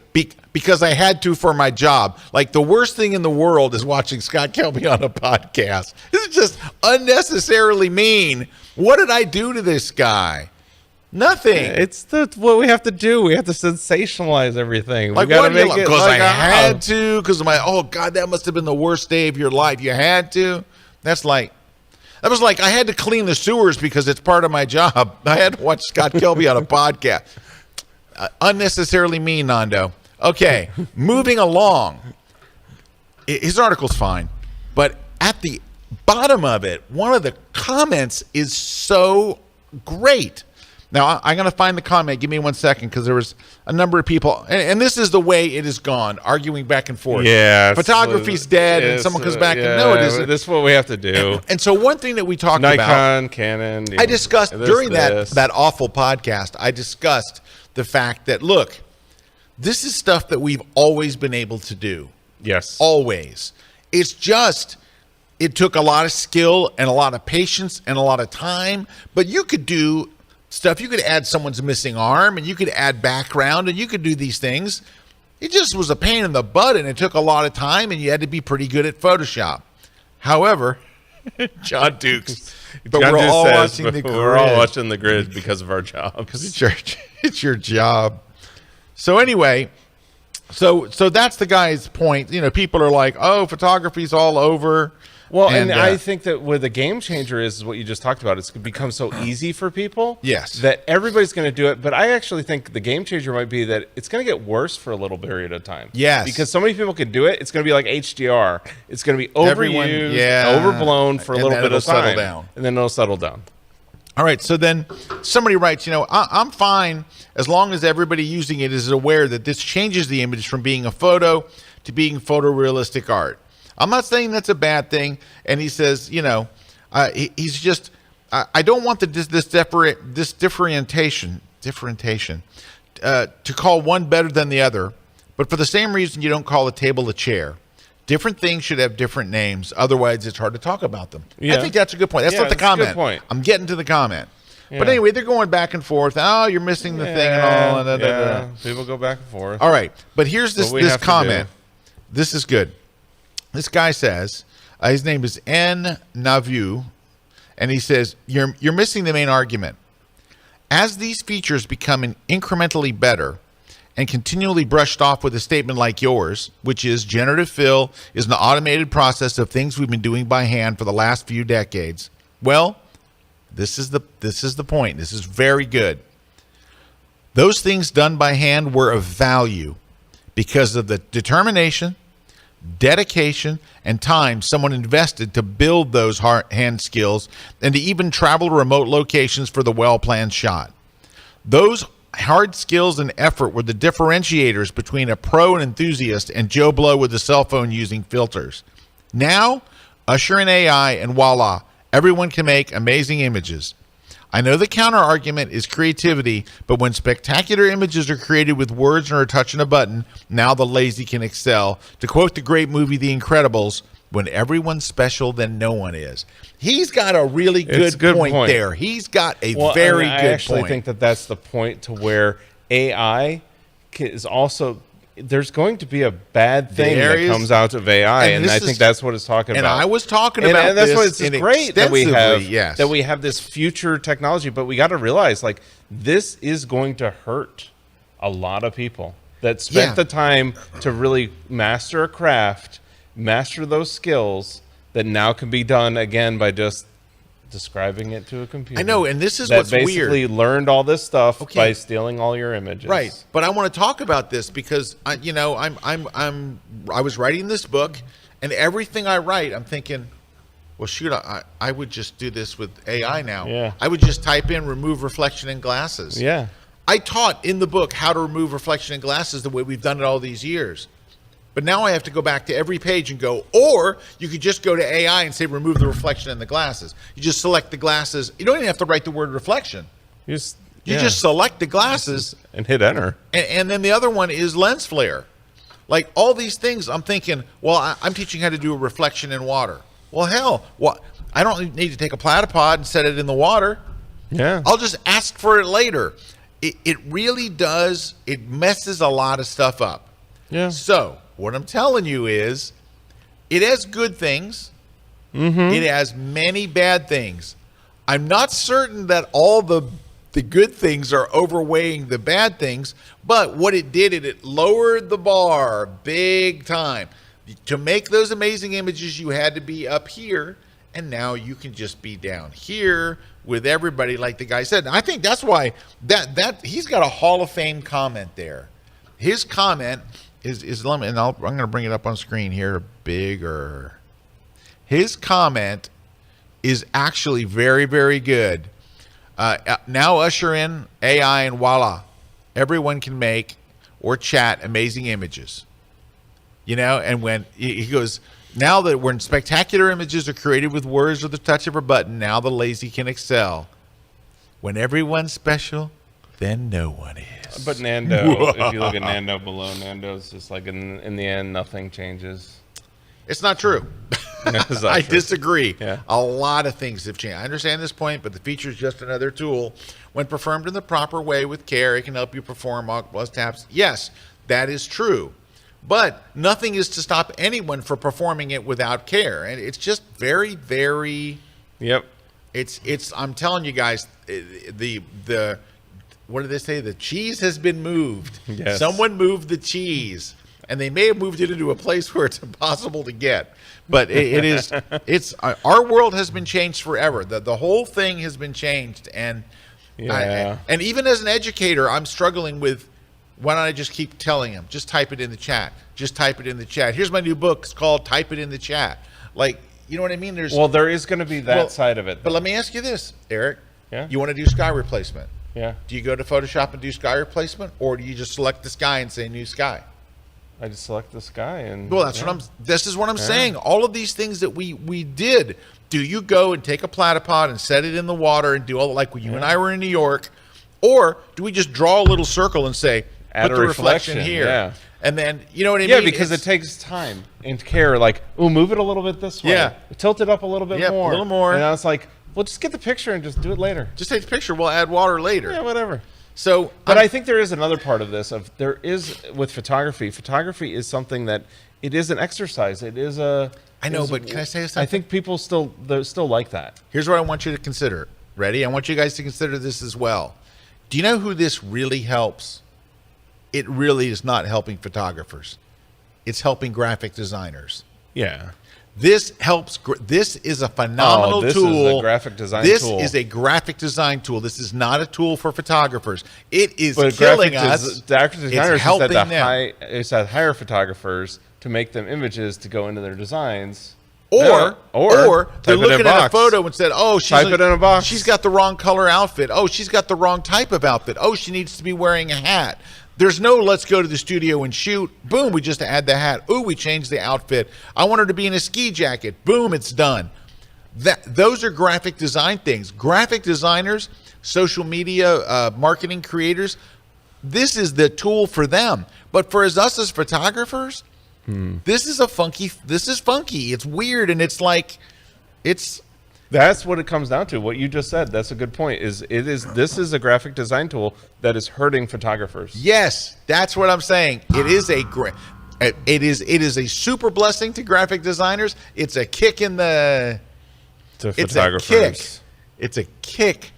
S1: because I had to for my job. Like, the worst thing in the world is watching Scott Kelby on a podcast. This is just unnecessarily mean. What did I do to this guy? Nothing.
S3: It's what we have to do. We have to sensationalize everything.
S1: Like,
S3: we got to make it
S1: because
S3: like
S1: I had to, because of my, oh God, that must have been the worst day of your life. You had to. That was like I had to clean the sewers because it's part of my job. I had to watch Scott Kelby on a podcast. Unnecessarily mean, Nando. Okay, moving along. His article's fine, but at the bottom of it, one of the comments is so great. Now, I'm going to find the comment. Give me 1 second, because there was a number of people, and this is the way it has gone, arguing back and forth.
S3: Yeah.
S1: Photography's dead, and someone comes back and, no, it isn't.
S3: This is what we have to do.
S1: And so one thing that we talked
S3: Nikon,
S1: about,
S3: Canon.
S1: I discussed during that awful podcast, I discussed the fact that, look, this is stuff that we've always been able to do.
S3: Yes.
S1: Always. It's just, it took a lot of skill and a lot of patience and a lot of time, but you could do stuff. You could add someone's missing arm, and you could add background, and you could do these things. It just was a pain in the butt, and it took a lot of time, and you had to be pretty good at Photoshop. However, John Dukes, but
S3: John
S1: we're
S3: Dukes
S1: all
S3: says,
S1: watching the grid.
S3: We're all watching the grid because of our jobs.
S1: Because it's your job. So anyway, so that's the guy's point. You know, people are like, "Oh, photography's all over."
S3: Well, and I think that what the game changer is what you just talked about. It's become so easy for people,
S1: Yes,
S3: that everybody's going to do it. But I actually think the game changer might be that it's going to get worse for a little period of time.
S1: Yes,
S3: because so many people can do it. It's going to be like HDR. It's going to be overused, overblown for a little bit of time, and then it'll settle down.
S1: All right. So then somebody writes, you know, I'm fine as long as everybody using it is aware that this changes the image from being a photo to being photorealistic art. I'm not saying that's a bad thing. And he says, you know, he's just, I don't want this differentiation to call one better than the other, but for the same reason you don't call a table a chair. Different things should have different names. Otherwise, it's hard to talk about them. Yeah. I think that's a good point. That's not the comment. A good point. I'm getting to the comment. Yeah. But anyway, they're going back and forth. Oh, you're missing the thing and all. And
S3: people go back and forth.
S1: All right. But here's this comment. This is good. This guy says, his name is N. Navu, and he says, you're missing the main argument. As these features become incrementally better and continually brushed off with a statement like yours, which is generative fill is an automated process of things we've been doing by hand for the last few decades. Well, this is the point. This is very good. Those things done by hand were of value because of the determination, dedication, and time someone invested to build those hand skills and to even travel to remote locations for the well-planned shot. Those hard skills and effort were the differentiators between a pro and enthusiast and Joe Blow with a cell phone using filters. Now, usher in AI and voila, everyone can make amazing images. I know the counter argument is creativity, but when spectacular images are created with words or a touch and a button, now the lazy can excel. To quote the great movie The Incredibles, when everyone's special, then no one is. He's got a really good point there. He's got a very good point. I
S3: actually think that that's the point to where AI is also... There's going to be a bad thing that comes out of AI, and I think that's what it's talking about.
S1: And I was talking about
S3: and that's why it's great that we have this future technology, but we got to realize, like, this is going to hurt a lot of people that spent the time to really master a craft, master those skills that now can be done again by just describing it to a computer.
S1: I know, and this is what's weird. That
S3: basically learned all this stuff by stealing all your images.
S1: Right, but I want to talk about this because I was writing this book, and everything I write, I'm thinking, well, shoot, I would just do this with AI now.
S3: Yeah,
S1: I would just type in remove reflection in glasses.
S3: Yeah,
S1: I taught in the book how to remove reflection in glasses the way we've done it all these years. But now I have to go back to every page and go, or you could just go to AI and say, remove the reflection in the glasses. You just select the glasses. You don't even have to write the word reflection. You just select the glasses.
S3: And hit enter.
S1: And then the other one is lens flare. Like all these things, I'm thinking, well, I'm teaching how to do a reflection in water. Well, hell, I don't need to take a platypod and set it in the water.
S3: Yeah.
S1: I'll just ask for it later. It really does. It messes a lot of stuff up.
S3: Yeah.
S1: So what I'm telling you is it has good things. It has many bad things. I'm not certain that all the good things are overweighing the bad things, but what it did, it lowered the bar big time. To make those amazing images, you had to be up here, and now you can just be down here with everybody, like the guy said. And I think that's why that he's got a Hall of Fame comment there. His comment is and I'm going to bring it up on screen here bigger. His comment is actually very, very good. Now usher in AI and voila, everyone can make or chat amazing images. You know, and when he goes, now that when spectacular images are created with words or the touch of a button, now the lazy can excel. When everyone's special, then no one is.
S3: But Nando, if you look at Nando below, Nando's just like in the end, nothing changes.
S1: It's not true.
S3: It's not
S1: I
S3: true.
S1: disagree.
S3: Yeah.
S1: A lot of things have changed. I understand this point, but the feature is just another tool. When performed in the proper way with care, it can help you perform plus taps. Yes, that is true. But nothing is to stop anyone from performing it without care. And it's just very, very...
S3: Yep.
S1: It's. I'm telling you guys, the what did they say? The cheese has been moved.
S3: Yes.
S1: Someone moved the cheese, and they may have moved it into a place where it's impossible to get. But it is. It's our world has been changed forever. The whole thing has been changed, and
S3: Yeah.
S1: and even as an educator, I'm struggling with. Why don't I just keep telling them? Just type it in the chat. Just type it in the chat. Here's my new book. It's called "Type It in the Chat." Like, you know what I mean?
S3: Well, there is going to be that side of it.
S1: But let me ask you this, Eric.
S3: Yeah.
S1: You want to do sky replacement?
S3: Yeah.
S1: Do you go to Photoshop and do sky replacement, or do you just select the sky and say new sky?
S3: I just select the sky and.
S1: Well, that's what I'm. This is what I'm saying. All of these things that we did. Do you go and take a platypod and set it in the water and do all like when you and I were in New York, or do we just draw a little circle and say
S3: Add
S1: put
S3: a
S1: the reflection
S3: reflection,
S1: here?
S3: yeah.
S1: And then you know what I
S3: Yeah,
S1: mean?
S3: because it takes time and care. Like, ooh, move it a little bit this way.
S1: Yeah.
S3: Tilt it up a little bit
S1: Yep, a
S3: more.
S1: little more.
S3: And I was like, well, just get the picture and just do it later.
S1: just take the picture. We'll add water later.
S3: Yeah, whatever.
S1: So,
S3: But I think there is another part of this. There is with photography. Photography is something that it is an exercise. It is a.
S1: I know,
S3: is-
S1: but can I say something?
S3: I think people still like that.
S1: Here's what I want you to consider. Ready? I want you guys to consider this as well. Do you know who this really helps? It really is not helping photographers. It's helping graphic designers.
S3: Yeah.
S1: This helps. This is a phenomenal
S3: this
S1: tool.
S3: is a graphic design
S1: This
S3: tool.
S1: is a graphic design tool. This is not a tool for photographers. It is
S3: But
S1: killing
S3: graphic
S1: us.
S3: designers
S1: It's
S3: is
S1: helping
S3: that
S1: them.
S3: it's that hire photographers to make them images to go into their designs.
S1: Or they're
S3: type it in
S1: looking at a
S3: box.
S1: photo and said, "Oh,
S3: Type it in a box.
S1: She's got the wrong color outfit. Oh, she's got the wrong type of outfit. Oh, she needs to be wearing a hat." There's no let's go to the studio and shoot. Boom, we just add the hat. Ooh, we changed the outfit. I want her to be in a ski jacket. Boom, it's done. Those are graphic design things. Graphic designers, social media marketing creators, this is the tool for them. But for us as photographers, this is funky. It's weird, and it's like,
S3: That's what it comes down to. What you just said. That's a good point. This is a graphic design tool that is hurting photographers.
S1: yes, that's what I'm saying. It is a super blessing to graphic designers. It's a kick in the.
S3: To
S1: It's a
S3: photographers.
S1: kick. It's a kick.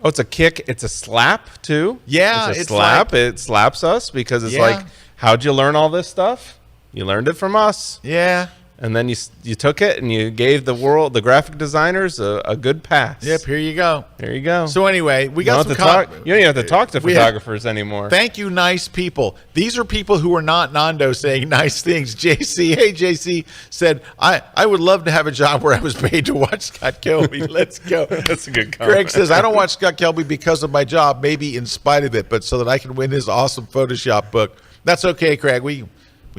S3: Oh, it's a kick. It's a slap too.
S1: Yeah,
S3: it's a
S1: it's
S3: slap.
S1: like-
S3: It slaps us because it's
S1: Yeah.
S3: like, how'd you learn all this stuff? You learned it from us,
S1: Yeah.
S3: and then you took it and you gave the graphic designers a good pass.
S1: Yep. Here you go.
S3: There you go.
S1: So anyway, we
S3: you don't
S1: got
S3: have
S1: some.
S3: to talk. You don't even have to talk to
S1: we have-
S3: photographers anymore.
S1: Thank you, nice people. These are people who are not Nando saying nice things. JC said, I would love to have a job where I was paid to watch Scott Kelby. Let's go.
S3: That's a good comment.
S1: Greg says, I don't watch Scott Kelby because of my job, maybe in spite of it, but so that I can win his awesome Photoshop book. That's okay, Craig. We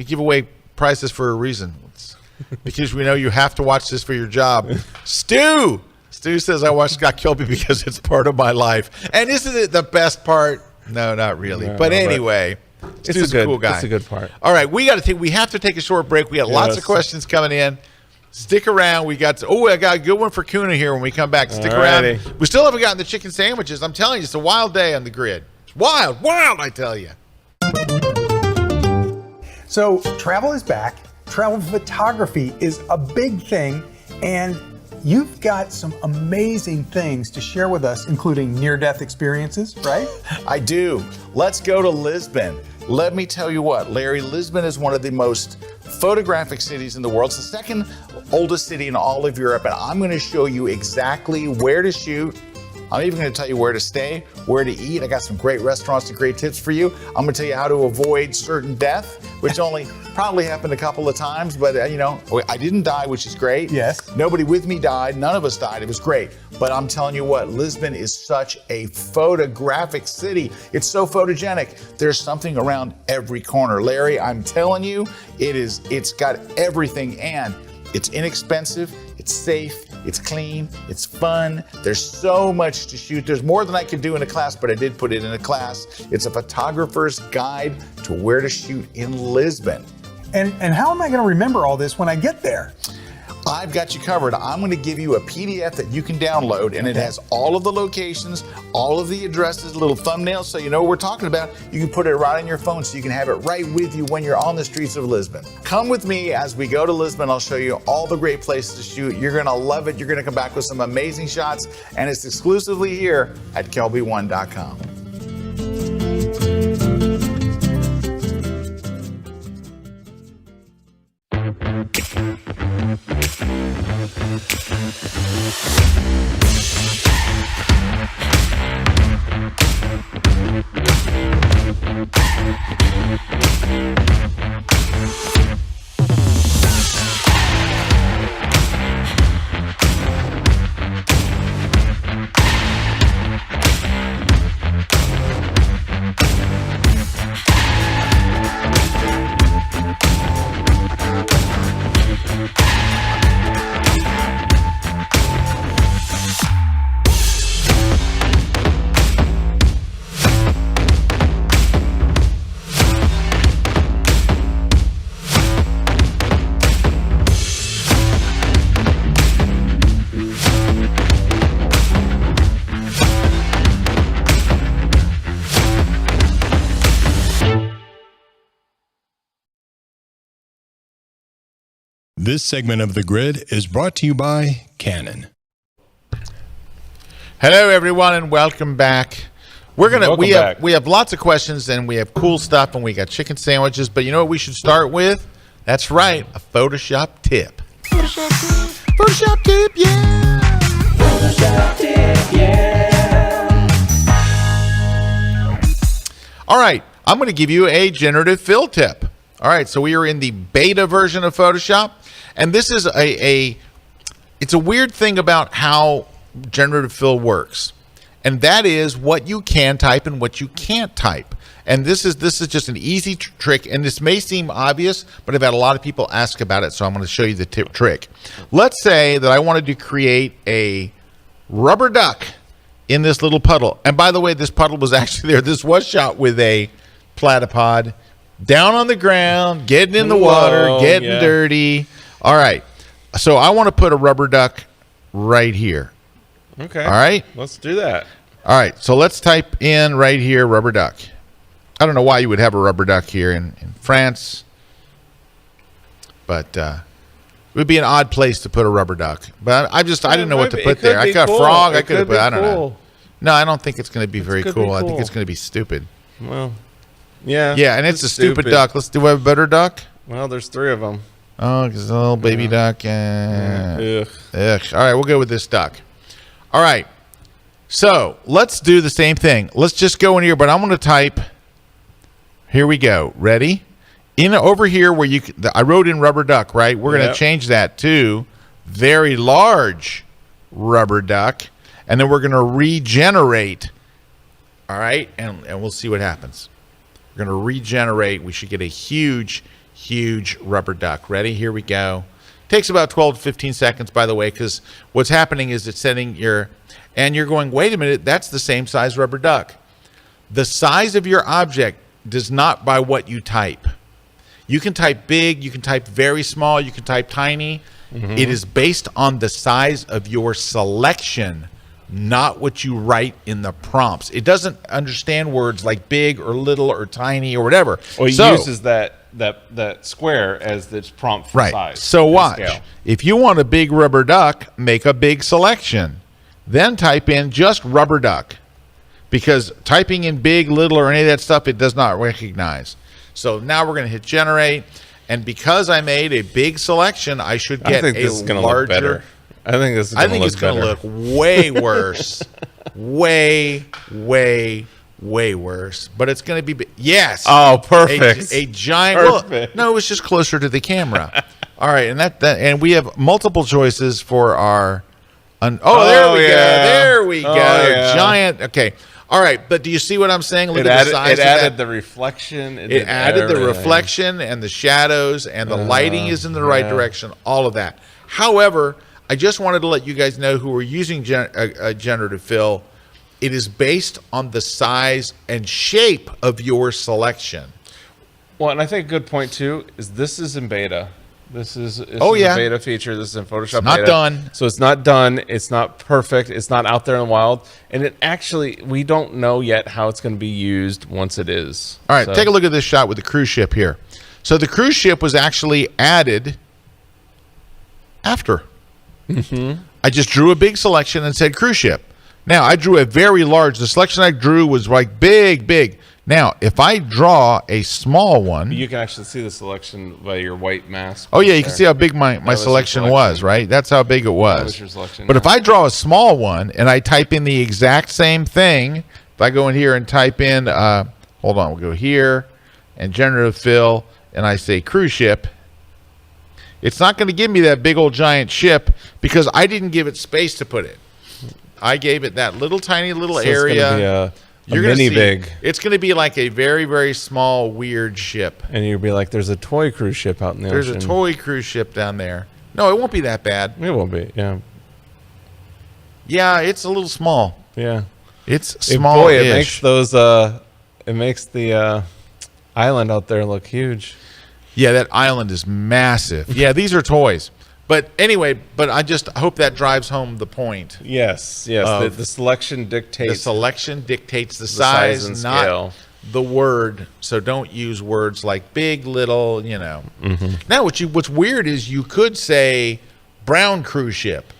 S1: give away prizes for a reason. It's because we know you have to watch this for your job. Stu says, I watch Scott Kelby because it's part of my life. And isn't it the best part? No, not really.
S3: No,
S1: but
S3: no,
S1: anyway,
S3: it's
S1: Stu's
S3: a good,
S1: cool guy.
S3: It's a good part.
S1: All right, we have to take a short break. We got lots of
S3: Yes.
S1: questions coming in. Stick around. I got a good one for Kuna here when we come back. Stick around.
S3: Alrighty.
S1: We still haven't gotten the chicken sandwiches. I'm telling you, it's a wild day on the grid. It's wild, I tell you.
S8: So travel is back. Travel photography is a big thing, and you've got some amazing things to share with us, including near-death experiences, right?
S2: I do. Let's go to Lisbon. Let me tell you what, Larry, Lisbon is one of the most photographic cities in the world. It's the second oldest city in all of Europe, and I'm going to show you exactly where to shoot I'm even going to tell you where to stay, where to eat. I got some great restaurants and great tips for you. I'm going to tell you how to avoid certain death, which only probably happened a couple of times, but I didn't die, which is great.
S8: Yes.
S2: Nobody with me died. None of us died. It was great. But I'm telling you what, Lisbon is such a photographic city. It's so photogenic. There's something around every corner. Larry, I'm telling you, it's got everything, and it's inexpensive, it's safe, it's clean, it's fun. There's so much to shoot. There's more than I could do in a class, but I did put it in a class. It's a photographer's guide to where to shoot in Lisbon.
S8: And how am I going to remember all this when I get there?
S2: I've got you covered. I'm going to give you a PDF that you can download, and it has all of the locations, all of the addresses, little thumbnails, so you know what we're talking about. You can put it right on your phone so you can have it right with you when you're on the streets of Lisbon. Come with me as we go to Lisbon. I'll show you all the great places to shoot. You're going to love it. You're going to come back with some amazing shots, and it's exclusively here at Kelby1.com.
S7: This segment of The Grid is brought to you by Canon.
S1: Hello, everyone, and welcome back. We have lots of questions, and we have cool stuff, and we got chicken sandwiches. But you know what we should start with? That's right, a Photoshop tip. Photoshop tip, yeah. Photoshop tip, yeah. All right, I'm going to give you a generative fill tip. All right, so we are in the beta version of Photoshop, and this is it's a weird thing about how generative fill works, and that is what you can type and what you can't type. And this is just an easy trick, and this may seem obvious, but I've had a lot of people ask about it, so I'm going to show you the trick. Let's say that I wanted to create a rubber duck in this little puddle, and by the way, this puddle was actually there. This was shot with a platypod down on the ground, getting in the water, getting dirty. All right. So I want to put a rubber duck right here.
S3: Okay.
S1: All right.
S3: Let's do that.
S1: All right. So let's type in right here, rubber duck. I don't know why you would have a rubber duck here in France, but it would be an odd place to put a rubber duck. But I didn't know what to put there. I got a frog. I could have put, I don't know. No, I don't think it's going to be very cool. I think it's going to be stupid.
S3: Well, yeah.
S1: Yeah, and it's a stupid duck. Let's do a better duck.
S3: Well, there's 3 of them.
S1: Oh, because a little baby duck. Ugh. All right, we'll go with this duck. All right. So let's do the same thing. Let's just go in here, but I'm going to type. Here we go. Ready? In over here where I wrote in rubber duck, right? We're going to change that to very large rubber duck, and then we're going to regenerate. All right, and we'll see what happens. We're going to regenerate. We should get a huge rubber duck. Ready? Here we go. Takes about 12 to 15 seconds, by the way, because what's happening is it's setting and you're going, wait a minute, that's the same size rubber duck. The size of your object does not by what you type. You can type big, you can type very small, you can type tiny. Mm-hmm. It is based on the size of your selection, not what you write in the prompts. It doesn't understand words like big or little or tiny or whatever.
S3: Well, it uses that square as its prompt for size.
S1: So watch. If you want a big rubber duck, make a big selection. Then type in just rubber duck. Because typing in big, little, or any of that stuff, it does not recognize. So now we're going to hit generate. And because I made a big selection, I should get a larger.
S3: I think this is
S1: I think it's going to look way worse. way worse. But it's going to be, yes.
S3: Oh, perfect.
S1: A giant,
S3: Perfect.
S1: well, no, it was just closer to the camera. All right, and and we have multiple choices for our, there we go. There we go.
S3: Yeah.
S1: Giant, okay. All right, but do you see what I'm saying? Look
S3: It
S1: at the size
S3: added,
S1: of that.
S3: the reflection.
S1: It added the reflection and the shadows, and the lighting is in the right direction, all of that. However, I just wanted to let you guys know who are using generative fill, it is based on the size and shape of your selection.
S3: Well, and I think a good point, too, is this is in beta. This is a beta feature. This is in Photoshop
S1: It's not
S3: beta.
S1: done.
S3: So it's not done. It's not perfect. It's not out there in the wild. And it actually, we don't know yet how it's going to be used once it is.
S1: All right,
S3: So-
S1: take a look at this shot with the cruise ship here. So the cruise ship was actually added after. I just drew a big selection and said cruise ship. Now, I drew a very large. The selection I drew was like big. Now, if I draw a small one.
S3: You can actually see the selection by your white mask.
S1: Oh, yeah, you can see how big my selection was, right? That's how big it was.
S3: That was your selection,
S1: But
S3: yeah.
S1: if I draw a small one and I type in the exact same thing, if I go in here and type in, hold on, we'll go here and generative fill, and I say cruise ship, it's not going to give me that big old giant ship because I didn't give it space to put it. I gave it that little tiny little
S3: So
S1: area.
S3: It's going to be a mini big.
S1: It's going to be like a very, very small, weird ship.
S3: And you'll be like, there's a toy cruise ship out in the ocean.
S1: There's a toy cruise ship down there. No, it won't be that bad.
S3: It won't be, yeah.
S1: Yeah, it's a little small.
S3: Yeah.
S1: It's small.
S3: Boy, it makes those, it makes the island out there look huge.
S1: Yeah, that island is massive. Yeah, these are toys. But anyway, I just hope that drives home the point.
S3: Yes. The selection dictates.
S1: The selection dictates the
S3: size
S1: size,
S3: and
S1: not
S3: scale.
S1: the word. So don't use words like big, little, Now, what's weird is you could say brown cruise ship.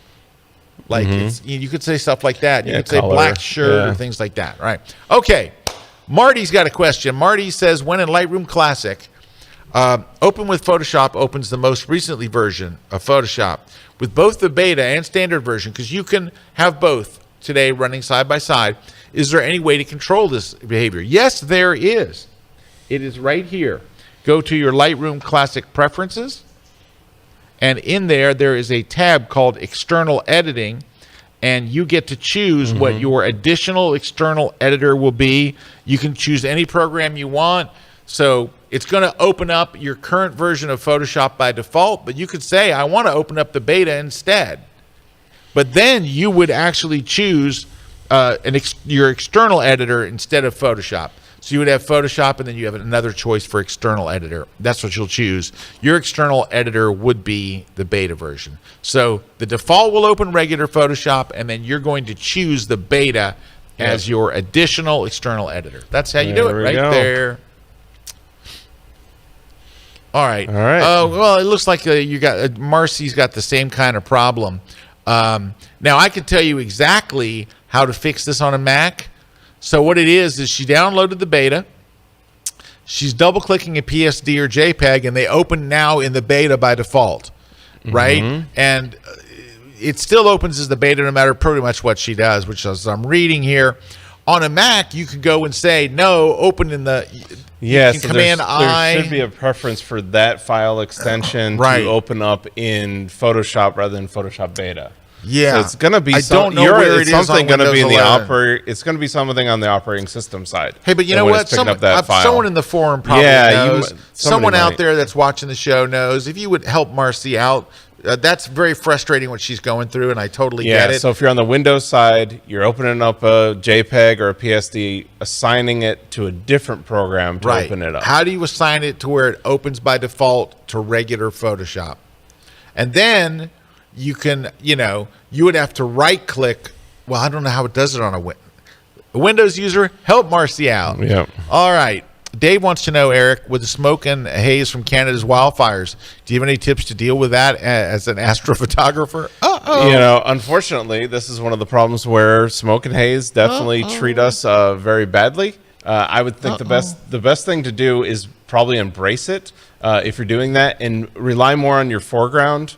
S1: Like you could say stuff like that. You could say
S3: color.
S1: black shirt or things like that. Right. Okay. Marty's got a question. Marty says, when in Lightroom Classic, Open with Photoshop opens the most recently version of Photoshop with both the beta and standard version, because you can have both today running side by side. Is there any way to control this behavior? Yes, there is. It is right here. Go to your Lightroom Classic Preferences, and in there is a tab called External Editing, and you get to choose what your additional external editor will be. You can choose any program you want. So it's going to open up your current version of Photoshop by default, but you could say, I want to open up the beta instead. But then you would actually choose your external editor instead of Photoshop. So you would have Photoshop, and then you have another choice for external editor. That's what you'll choose. Your external editor would be the beta version. So the default will open regular Photoshop, and then you're going to choose the beta as your additional external editor. That's how you do it, right there. All right. Well, it looks like Marcy's got the same kind of problem. Now, I can tell you exactly how to fix this on a Mac. So what it is she downloaded the beta. She's double-clicking a PSD or JPEG, and they open now in the beta by default, right? And it still opens as the beta no matter pretty much what she does, which is I'm reading here. On a Mac, you could go and say, no, open in the...
S3: Yes, so
S1: Command I.
S3: There should be a preference for that file extension to open up in Photoshop rather than Photoshop Beta.
S1: Yeah,
S3: so it's going to be.
S1: I don't know where it is
S3: something
S1: on
S3: going to be in the
S1: Windows 11.
S3: It's going to be something on the operating system side.
S1: Hey, but you know what? Someone in the forum probably knows. Someone out there that's watching the show knows. If you would help Marcy out, that's very frustrating what she's going through, and I totally get it.
S3: So if you're on the Windows side, you're opening up a JPEG or a PSD, assigning it to a different program to open it up.
S1: How do you assign it to where it opens by default to regular Photoshop? And then you can, you would have to right-click. Well, I don't know how it does it on a Windows user. Help Marcy out.
S3: Yeah.
S1: All right. Dave wants to know, Eric, with the smoke and haze from Canada's wildfires, do you have any tips to deal with that as an astrophotographer?
S3: Unfortunately, this is one of the problems where smoke and haze definitely treat us very badly. I would think the best thing to do is probably embrace it if you're doing that and rely more on your foreground.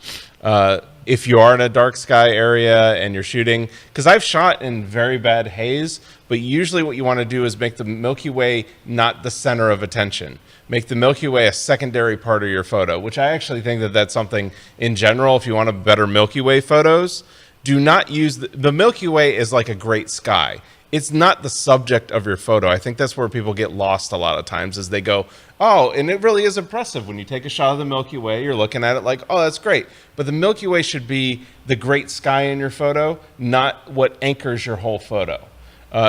S3: if you are in a dark sky area and you're shooting, because I've shot in very bad haze, but usually what you want to do is make the Milky Way not the center of attention. Make the Milky Way a secondary part of your photo, which I actually think that that's something in general, if you want a better Milky Way photos, do not use the Milky Way is like a great sky. It's not the subject of your photo. I think that's where people get lost a lot of times, is they go, oh, and it really is impressive when you take a shot of the Milky Way, you're looking at it like, oh, that's great. But the Milky Way should be the great sky in your photo, not what anchors your whole photo.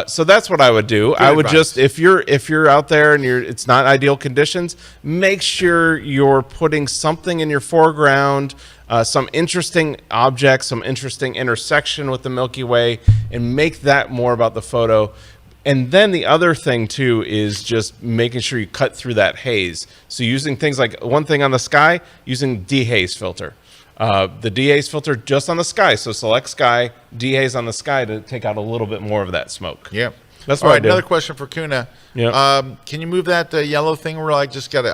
S3: So that's what I would do.
S1: Good
S3: I would
S1: advice.
S3: just, if you're out there and it's not ideal conditions, make sure you're putting something in your foreground, some interesting object, some interesting intersection with the Milky Way, and make that more about the photo. And then the other thing too is just making sure you cut through that haze. So using things like, one thing on the sky, using dehaze filter. The dehaze filter just on the sky. So select sky, dehaze on the sky to take out a little bit more of that smoke.
S1: Yep.
S3: That's
S1: All
S3: what
S1: right,
S3: I do.
S1: another question for Kuna.
S3: Yep.
S1: Can you move that yellow thing where I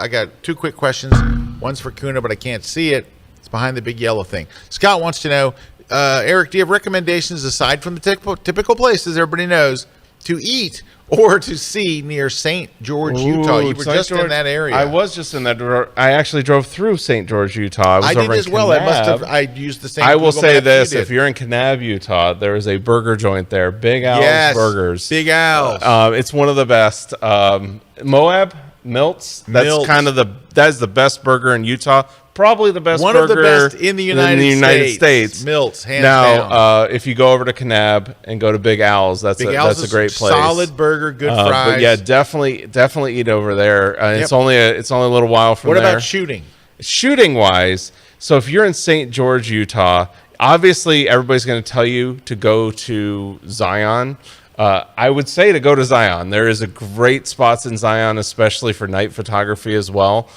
S1: got two quick questions. One's for Kuna, but I can't see it. It's behind the big yellow thing. Scott wants to know, Erik, do you have recommendations aside from the typical places everybody knows to eat or to see near St. George, Utah? You were
S3: St.
S1: just
S3: George-
S1: in that area.
S3: I was just in that. I actually drove through St. George, Utah.
S1: I
S3: was
S1: did
S3: over in
S1: as well. I must have.
S3: Kanab.
S1: I used the same.
S3: I will
S1: Google
S3: say
S1: Maps
S3: this:
S1: you
S3: if
S1: did.
S3: you're in Kanab, Utah, there is a burger joint there, Big Al's
S1: Yes,
S3: Burgers.
S1: Big Al's.
S3: It's one of the best. Moab Milts. That's
S1: Milts.
S3: kind of that is the best burger in Utah. Probably the best
S1: One of
S3: burger
S1: the best in the United
S3: States.
S1: Milts, hands down.
S3: Now, if you go over to Kanab and go to Big Al's, that's
S1: Big
S3: a
S1: Al's
S3: that's
S1: is
S3: a great place.
S1: solid burger, good fries.
S3: But yeah, definitely eat over there. It's only a little while from
S1: What
S3: there.
S1: about shooting?
S3: Shooting wise, so if you're in St. George, Utah, obviously everybody's going to tell you to go to Zion. I would say to go to Zion. There is a great spots in Zion, especially for night photography as well.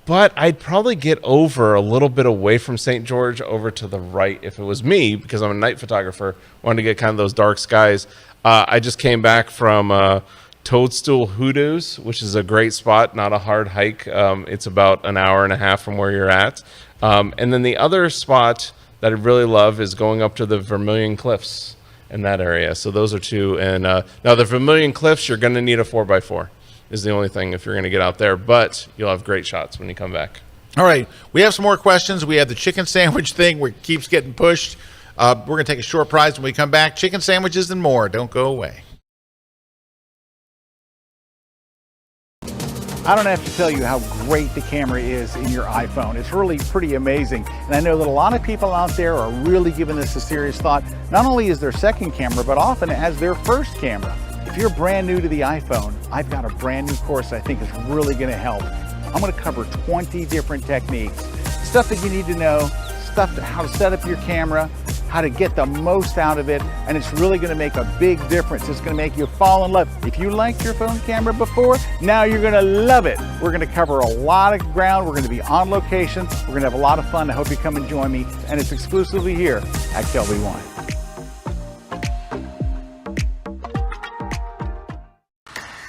S3: But I'd probably get over a little bit away from St. George over to the right if it was me, because I'm a night photographer, wanted to get kind of those dark skies. I just came back from Toadstool Hoodoos, which is a great spot, not a hard hike. It's about an hour and a half from where you're at. And then the other spot that I really love is going up to the Vermilion Cliffs in that area. So those are two. And now the Vermilion Cliffs, you're going to need a 4x4 is the only thing if you're going to get out there. But you'll have great shots when you come back.
S1: All right, we have some more questions. We have the chicken sandwich thing where it keeps getting pushed. We're going to take a short prize when we come back. Chicken sandwiches and more. Don't go away.
S2: I don't have to tell you how great the camera is in your iPhone. It's really pretty amazing. And I know that a lot of people out there are really giving this a serious thought. Not only is their second camera, but often as their first camera. If you're brand new to the iPhone, I've got a brand new course I think is really gonna help. I'm gonna cover 20 different techniques. Stuff that you need to know, how to set up your camera, how to get the most out of it, and it's really gonna make a big difference. It's gonna make you fall in love. If you liked your phone camera before, now you're gonna love it. We're gonna cover a lot of ground. We're gonna be on location. We're gonna have a lot of fun. I hope you come and join me, and it's exclusively here at Kelby One.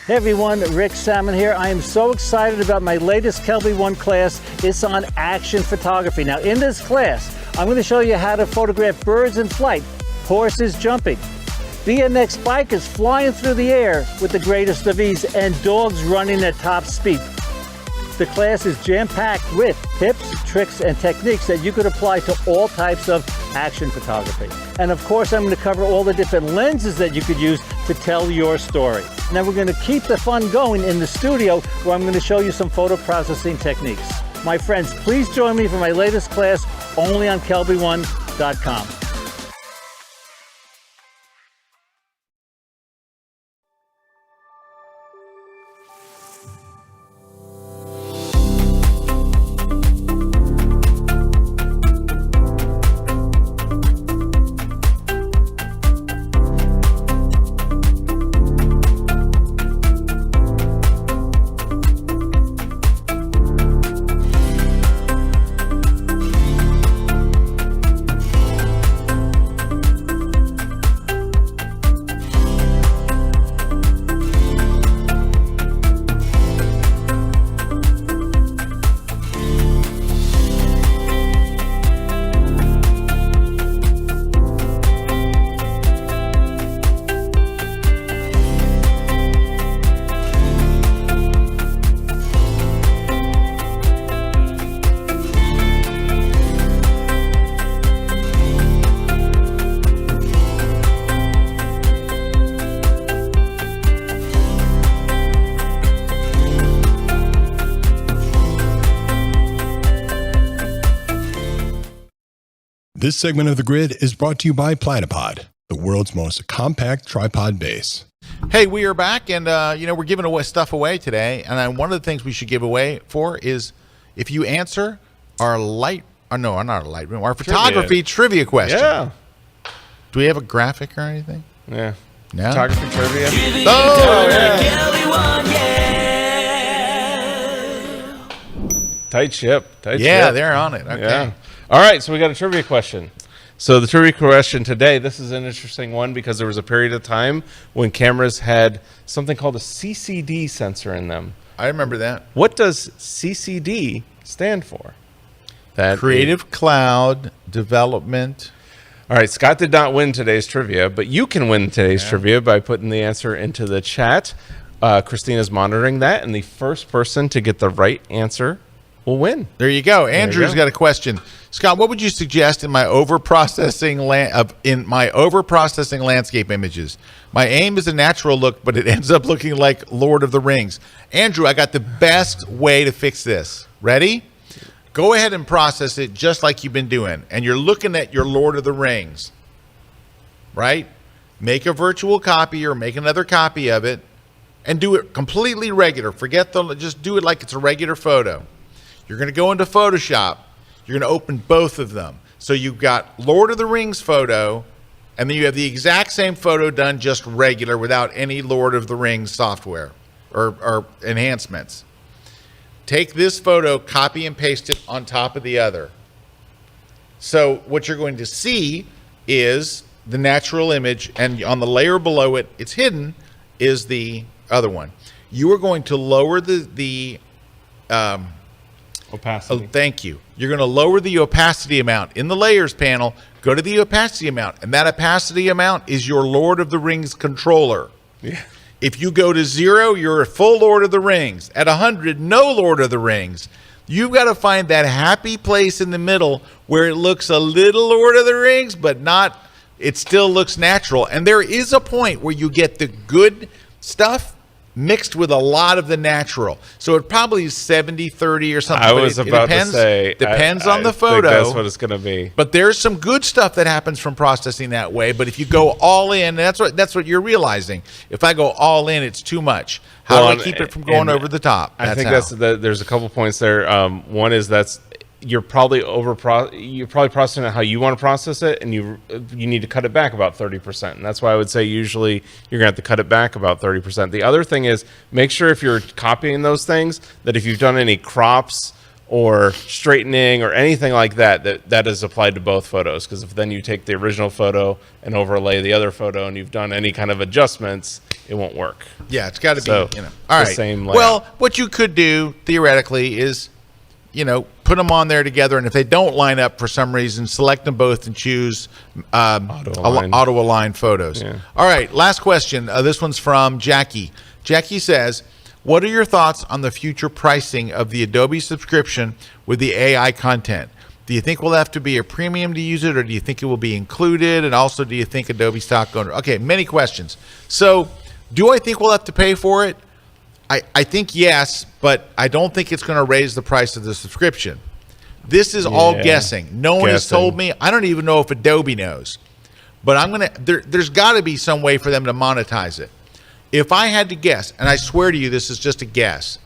S9: Hey everyone, Rick Salmon here. I am so excited about my latest Kelby One class. It's on action photography. Now in this class, I'm going to show you how to photograph birds in flight, horses jumping, BMX bikers flying through the air with the greatest of ease, and dogs running at top speed. The class is jam-packed with tips, tricks, and techniques that you could apply to all types of action photography. And of course, I'm going to cover all the different lenses that you could use to tell your story. Now we're going to keep the fun going in the studio, where I'm going to show you some photo processing techniques. My friends, please join me for my latest class only on KelbyOne.com.
S7: This segment of The Grid is brought to you by Platypod, the world's most compact tripod base.
S1: Hey, we are back, and we're giving away stuff away today. And one of the things we should give away for is if you answer our our photography trivia question.
S3: Yeah.
S1: Do we have a graphic or anything?
S3: Yeah.
S1: No.
S3: Photography trivia.
S1: Oh, yeah.
S3: Tight ship.
S1: Yeah, they're on it. Okay.
S3: Yeah. All right, so we got a trivia question. So the trivia question today, this is an interesting one because there was a period of time when cameras had something called a CCD sensor in them.
S1: I remember that.
S3: What does CCD stand for? That
S1: Creative Cloud Development.
S3: All right, Scott did not win today's trivia, but you can win today's trivia by putting the answer into the chat. Christina's monitoring that, and the first person to get the right answer will win.
S1: There you go. Andrew's got a question. Scott, what would you suggest in my overprocessing landscape images? My aim is a natural look, but it ends up looking like Lord of the Rings. Andrew, I got the best way to fix this. Ready? Go ahead and process it just like you've been doing. And you're looking at your Lord of the Rings, right? Make a virtual copy or make another copy of it and do it completely regular. Just do it like it's a regular photo. You're going to go into Photoshop. You're going to open both of them. So you've got Lord of the Rings photo, and then you have the exact same photo done just regular without any Lord of the Rings software or enhancements. Take this photo, copy and paste it on top of the other. So what you're going to see is the natural image, and on the layer below it, it's hidden, is the other one. You are going to lower the
S3: opacity.
S1: Oh, thank you. You're going to lower the opacity amount. In the layers panel, go to the opacity amount, and that opacity amount is your Lord of the Rings controller.
S3: Yeah.
S1: If you go to 0, you're a full Lord of the Rings. At 100, no Lord of the Rings. You've got to find that happy place in the middle where it looks a little Lord of the Rings, but not, it still looks natural. And there is a point where you get the good stuff mixed with a lot of the natural. So it probably is 70-30 or something.
S3: I was about to say.
S1: Depends on the photo.
S3: I think that's what it's going to be.
S1: But there's some good stuff that happens from processing that way. But if you go all in, that's what you're realizing. If I go all in, it's too much. How do I keep it from going over the top?
S3: There's a couple points there. One is you're probably processing it how you want to process it, and you need to cut it back about 30%. And that's why I would say usually you're going to have to cut it back about 30%. The other thing is make sure if you're copying those things that if you've done any crops or straightening or anything like that is applied to both photos. Because if then you take the original photo and overlay the other photo and you've done any kind of adjustments, it won't work.
S1: Yeah, it's got to be, all right.
S3: Same layout.
S1: Well, what you could do theoretically is, put them on there together, and if they don't line up for some reason, select them both and choose auto-align photos.
S3: Yeah.
S1: All right, last question. This one's from Jackie. Jackie says, what are your thoughts on the future pricing of the Adobe subscription with the AI content? Do you think we'll have to be a premium to use it, or do you think it will be included? And also, do you think Adobe stock owner? Okay, many questions. So, do I think we'll have to pay for it? I think yes, but I don't think it's going to raise the price of the subscription. This is all guessing. No one has told me. I don't even know if Adobe knows. But there's got to be some way for them to monetize it. If I had to guess, and I swear to you this is just a guess,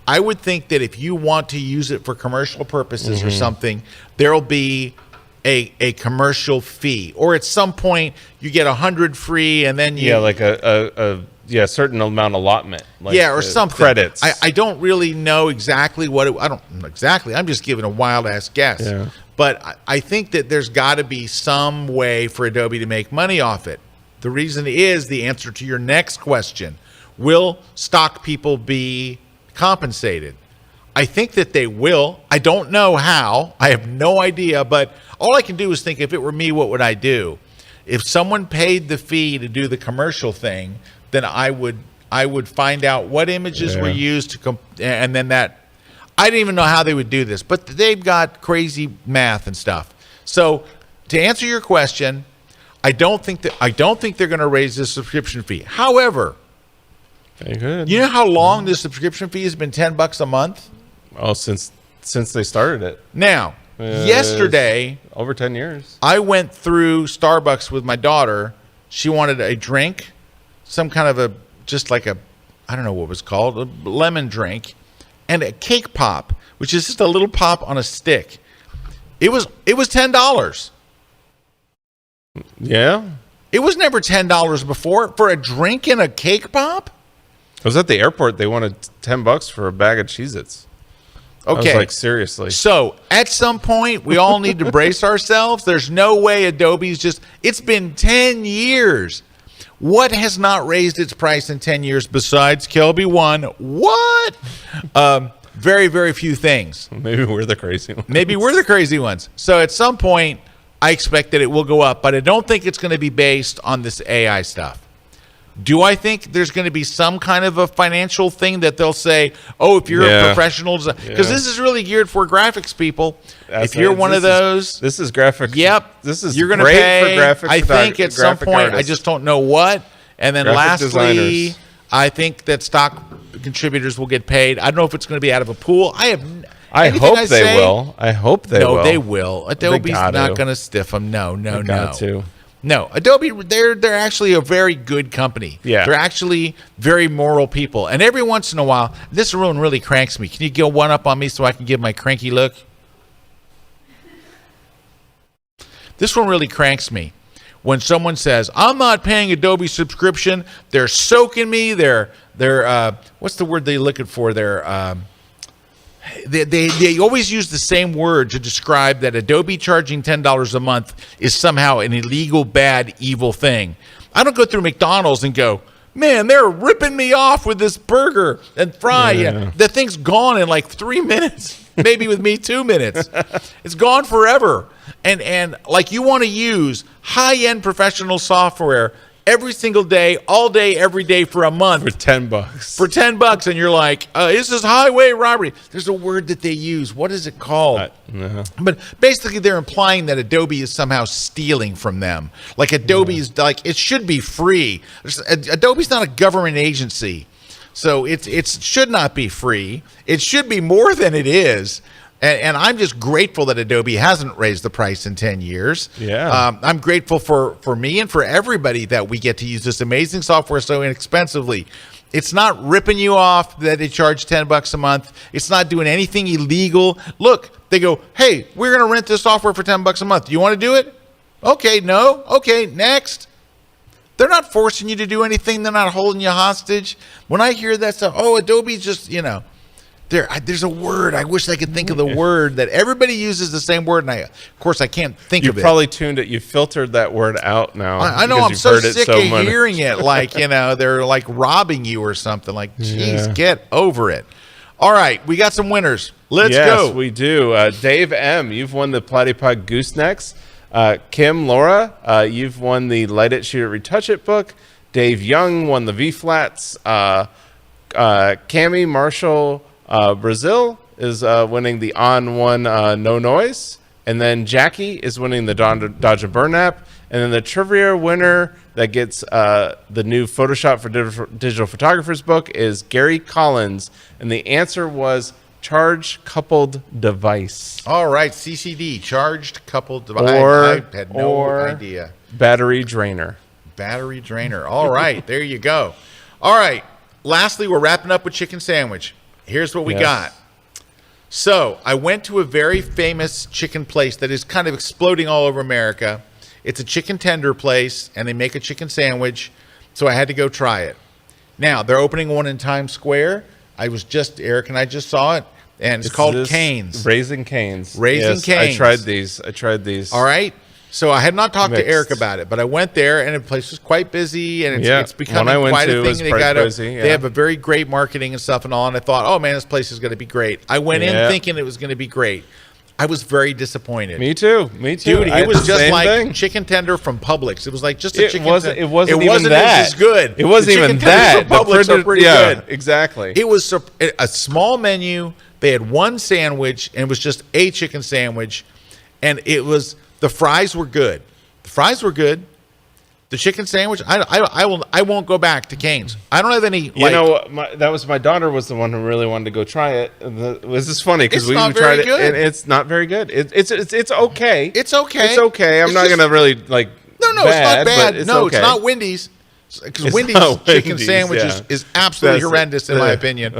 S1: I would think that if you want to use it for commercial purposes or something, there'll be a commercial fee. Or at some point you get 100 free and then you
S3: like a certain amount allotment. Like
S1: or something.
S3: Credits.
S1: I don't really know exactly what I don't know exactly. I'm just giving a wild ass guess.
S3: Yeah.
S1: But I think that there's got to be some way for Adobe to make money off it. The reason is the answer to your next question. Will stock people be compensated? I think that they will. I don't know how. I have no idea. But all I can do is think, if it were me, what would I do? If someone paid the fee to do the commercial thing, then I would find out what images were used and then that. I didn't even know how they would do this, but they've got crazy math and stuff. So to answer your question, I don't think they're going to raise the subscription fee. However,
S3: very good.
S1: You know how long this subscription fee has been? $10 a month.
S3: Oh, since they started it.
S1: Now, yesterday,
S3: over 10 years.
S1: I went through Starbucks with my daughter. She wanted a drink, some kind of I don't know what it was called, a lemon drink, and a cake pop, which is just a little pop on a stick. It was $10.
S3: Yeah.
S1: It was never $10 before for a drink and a cake pop.
S3: I was at the airport. They wanted $10 for a bag of Cheez-Its.
S1: Okay.
S3: I was like, seriously.
S1: So at some point, we all need to brace ourselves. There's no way Adobe's it's been 10 years. What has not raised its price in 10 years besides Kelby One? What? Very, very few things.
S3: Maybe we're the crazy ones.
S1: Maybe we're the crazy ones. So at some point, I expect that it will go up, but I don't think it's going to be based on this AI stuff. Do I think there's going to be some kind of a financial thing that they'll say, oh, if you're a professional, because this is really geared for graphics people. If you're one of those.
S3: This is graphic.
S1: Yep.
S3: This is
S1: you're going to
S3: great
S1: pay,
S3: for graphic
S1: I think at some point,
S3: artists.
S1: I just don't know what. And then
S3: Graphic
S1: lastly,
S3: designers.
S1: I think that stock contributors will get paid. I don't know if it's going to be out of a pool.
S3: I hope they will. I hope they will.
S1: No, they will. Adobe's not going to stiff them. No. No, Adobe, they're actually a very good company.
S3: Yeah.
S1: They're actually very moral people. And every once in a while, this one really cranks me. Can you get one up on me so I can give my cranky look? This one really cranks me. When someone says, I'm not paying Adobe subscription, they're soaking me, they're what's the word they're looking for? They always use the same word to describe that Adobe charging $10 a month is somehow an illegal, bad, evil thing. I don't go through McDonald's and go, man, they're ripping me off with this burger and fry. Yeah. The thing's gone in like 3 minutes, maybe with me 2 minutes. It's gone forever. And like you want to use high-end professional software every single day, all day, every day for a month.
S3: For $10.
S1: For $10, and you're like, this is highway robbery. There's a word that they use. What is it called? But basically, they're implying that Adobe is somehow stealing from them. Like Adobe is like, it should be free. Adobe's not a government agency, so it should not be free. It should be more than it is. And I'm just grateful that Adobe hasn't raised the price in 10 years.
S3: Yeah.
S1: I'm grateful for me and for everybody that we get to use this amazing software so inexpensively. It's not ripping you off that they charge $10 a month. It's not doing anything illegal. Look, they go, hey, we're going to rent this software for $10 a month. Do you want to do it? Okay, no. Okay, next. They're not forcing you to do anything. They're not holding you hostage. When I hear that stuff, Adobe's just, there's a word. I wish I could think of the word that everybody uses the same word, and of course I can't think of it.
S3: You probably tuned it. You filtered that word out now.
S1: I know. I'm so sick of hearing it. Like they're like robbing you or something. Like, geez, get over it. All right, we got some winners. Let's go.
S3: Yes, we do. Dave M., you've won the Platypod Goosenecks. Kim Laura, you've won the Light It, Shoot It, Retouch It book. Dave Young won the V-Flats. Cami Marshall Brazil is winning the On One No Noise, and then Jackie is winning the Dodge and Burn app, and then the trivia winner that gets the new Photoshop for Digital Photographers book is Gary Collins, and the answer was charge coupled device.
S1: All right, CCD, charged coupled device. I had no idea.
S3: Battery drainer.
S1: Battery drainer. All right, there you go. All right, lastly, we're wrapping up with chicken sandwich. Here's what we got. So I went to a very famous chicken place that is kind of exploding all over America. It's a chicken tender place, and they make a chicken sandwich, so I had to go try it. Now, they're opening one in Times Square. Erik and I just saw it, and it's called Cane's.
S3: Raising Cane's.
S1: Raising Cane's.
S3: I tried these.
S1: All right. So I had not talked to Erik about it, but I went there, and the place was quite busy, and it's becoming quite a thing. They have a very great marketing and stuff and all, and I thought, oh man, this place is going to be great. I went in thinking it was going to be great. I was very disappointed.
S3: Me too.
S1: Dude, it was just like chicken tender from Publix. It was like just a chicken tender.
S3: It wasn't even that.
S1: As good.
S3: It wasn't even that.
S1: From Publix are pretty good.
S3: Exactly.
S1: It was a small menu. They had one sandwich, and it was just a chicken sandwich, and it was... The fries were good. The chicken sandwich, I won't go back to Cane's. I don't have any.
S3: You know, that was my daughter was the one who really wanted to go try it. This is funny because we tried it, and it's not very good. It's okay.
S1: It's okay.
S3: It's okay. I'm not gonna really like.
S1: No, it's not bad. It's not Wendy's. Because Wendy's chicken sandwich is absolutely horrendous in my opinion.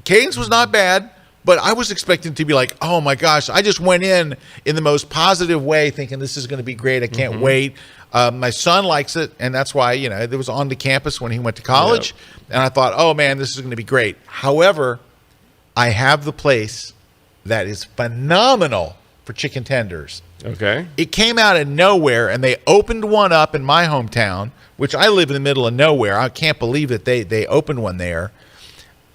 S1: Cane's was not bad. But I was expecting to be like, oh my gosh, I just went in the most positive way thinking this is going to be great. I can't wait. My son likes it, and that's why, it was on the campus when he went to college. Yep. And I thought, oh man, this is going to be great. However, I have the place that is phenomenal for chicken tenders.
S3: Okay.
S1: It came out of nowhere, and they opened one up in my hometown, which I live in the middle of nowhere. I can't believe that they opened one there.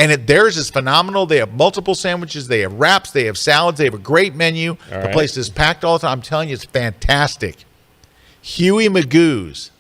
S1: And theirs is phenomenal. They have multiple sandwiches. They have wraps. They have salads. They have a great menu. The place is packed all the time. I'm telling you, it's fantastic. Huey Magoo's.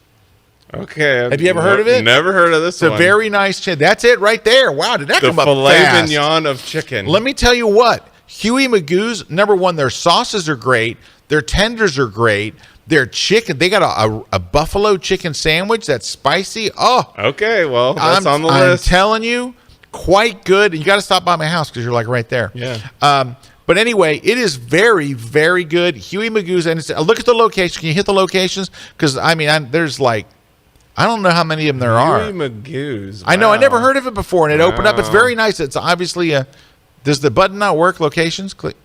S3: Okay.
S1: Have you ever heard of it?
S3: Never heard of this one.
S1: It's a very nice chicken. That's it right there. Wow, did that come up fast?
S3: The filet mignon of chicken.
S1: Let me tell you what. Huey Magoo's, number one, their sauces are great. Their tenders are great. Their chicken, they got a buffalo chicken sandwich that's spicy. Oh.
S3: Okay, well, that's on the list.
S1: I'm telling you. Quite good. You got to stop by my house because you're like right there.
S3: Yeah.
S1: But anyway, it is very, very good. Huey Magoo's, and look at the location. Can you hit the locations? Because there's like, I don't know how many of them there are.
S3: Huey Magoo's.
S1: I know. I never heard of it before, and it opened up. It's very nice. It's obviously does the button not work? Locations. Click.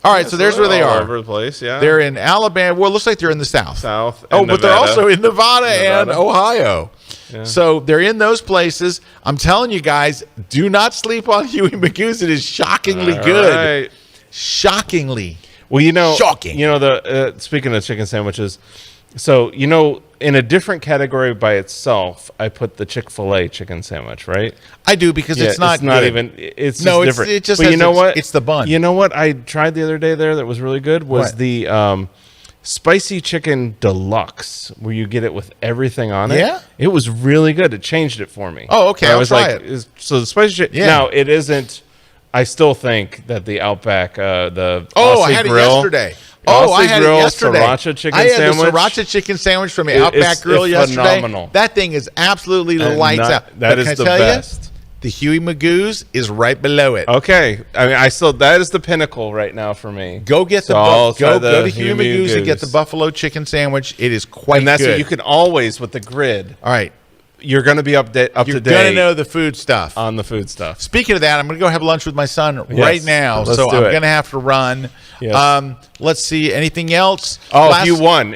S1: All right, so there's where they are.
S3: All over the place. Yeah.
S1: They're in Alabama. Well, it looks like they're in the South.
S3: But
S1: they're also in Nevada and Ohio. Yeah. So they're in those places. I'm telling you guys, do not sleep on Huey Magoo's. It is shockingly good. Right. Shockingly.
S3: Well,
S1: shocking.
S3: Speaking of chicken sandwiches, so in a different category by itself, I put the Chick-fil-A chicken sandwich, right?
S1: I do because it's not
S3: even. It's just different.
S1: It just.
S3: But you know what?
S1: It's the bun.
S3: You know what I tried the other day there that was really good was the spicy chicken deluxe, where you get it with everything on it.
S1: Yeah,
S3: it was really good. It changed it for me.
S1: Oh, okay. I'll try it.
S3: So the spicy chicken. Yeah. Now it isn't. I still think that the Outback, the
S1: I had
S3: Grill,
S1: it yesterday.
S3: I had it yesterday. Sriracha chicken
S1: sandwich.
S3: I had the
S1: sriracha chicken sandwich from the Outback Grill yesterday.
S3: Phenomenal.
S1: That thing is absolutely lights out.
S3: That is the best.
S1: The Huey Magoo's is right below it.
S3: Okay, that is the pinnacle right now for me.
S1: Go get go to Huey Magoo's and get the buffalo chicken sandwich. It is quite good.
S3: And that's what you can always with the grid.
S1: All right.
S3: You're going to be up to date.
S1: You're going to know the food stuff.
S3: On the food stuff.
S1: Speaking of that, I'm going to go have lunch with my son right now. I'm going to have to run. Yes. Let's see. Anything else?
S3: If you won,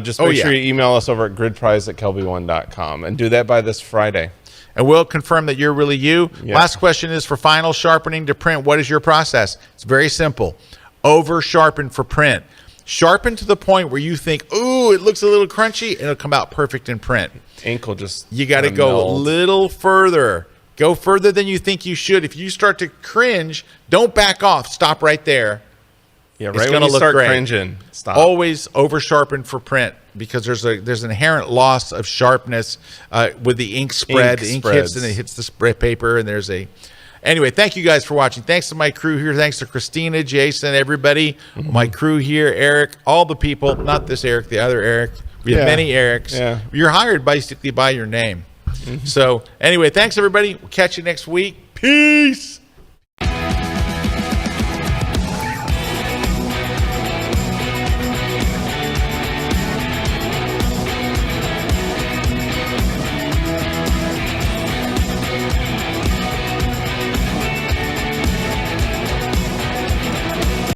S3: just make sure you email us over at gridprize@kelby1.com and do that by this Friday.
S1: And we'll confirm that you're really you. Yep. Last question is for final sharpening to print. What is your process? It's very simple. Over sharpen for print. Sharpen to the point where you think, ooh, it looks a little crunchy, and it'll come out perfect in print.
S3: Ink will just
S1: You got to go a little further. Go further than you think you should. If you start to cringe, don't back off. Stop right there.
S3: Yeah, right when you start cringing, stop.
S1: Always over sharpen for print because there's an inherent loss of sharpness with the ink spread. The ink hits and it hits the spread paper, and there's a. Anyway, thank you guys for watching. Thanks to my crew here. Thanks to Christina, Jason, everybody, my crew here, Erik, all the people. Not this Erik, the other Erik. We have many Eriks.
S3: Yeah.
S1: You're hired basically by your name. So anyway, thanks everybody. We'll catch you next week. Peace.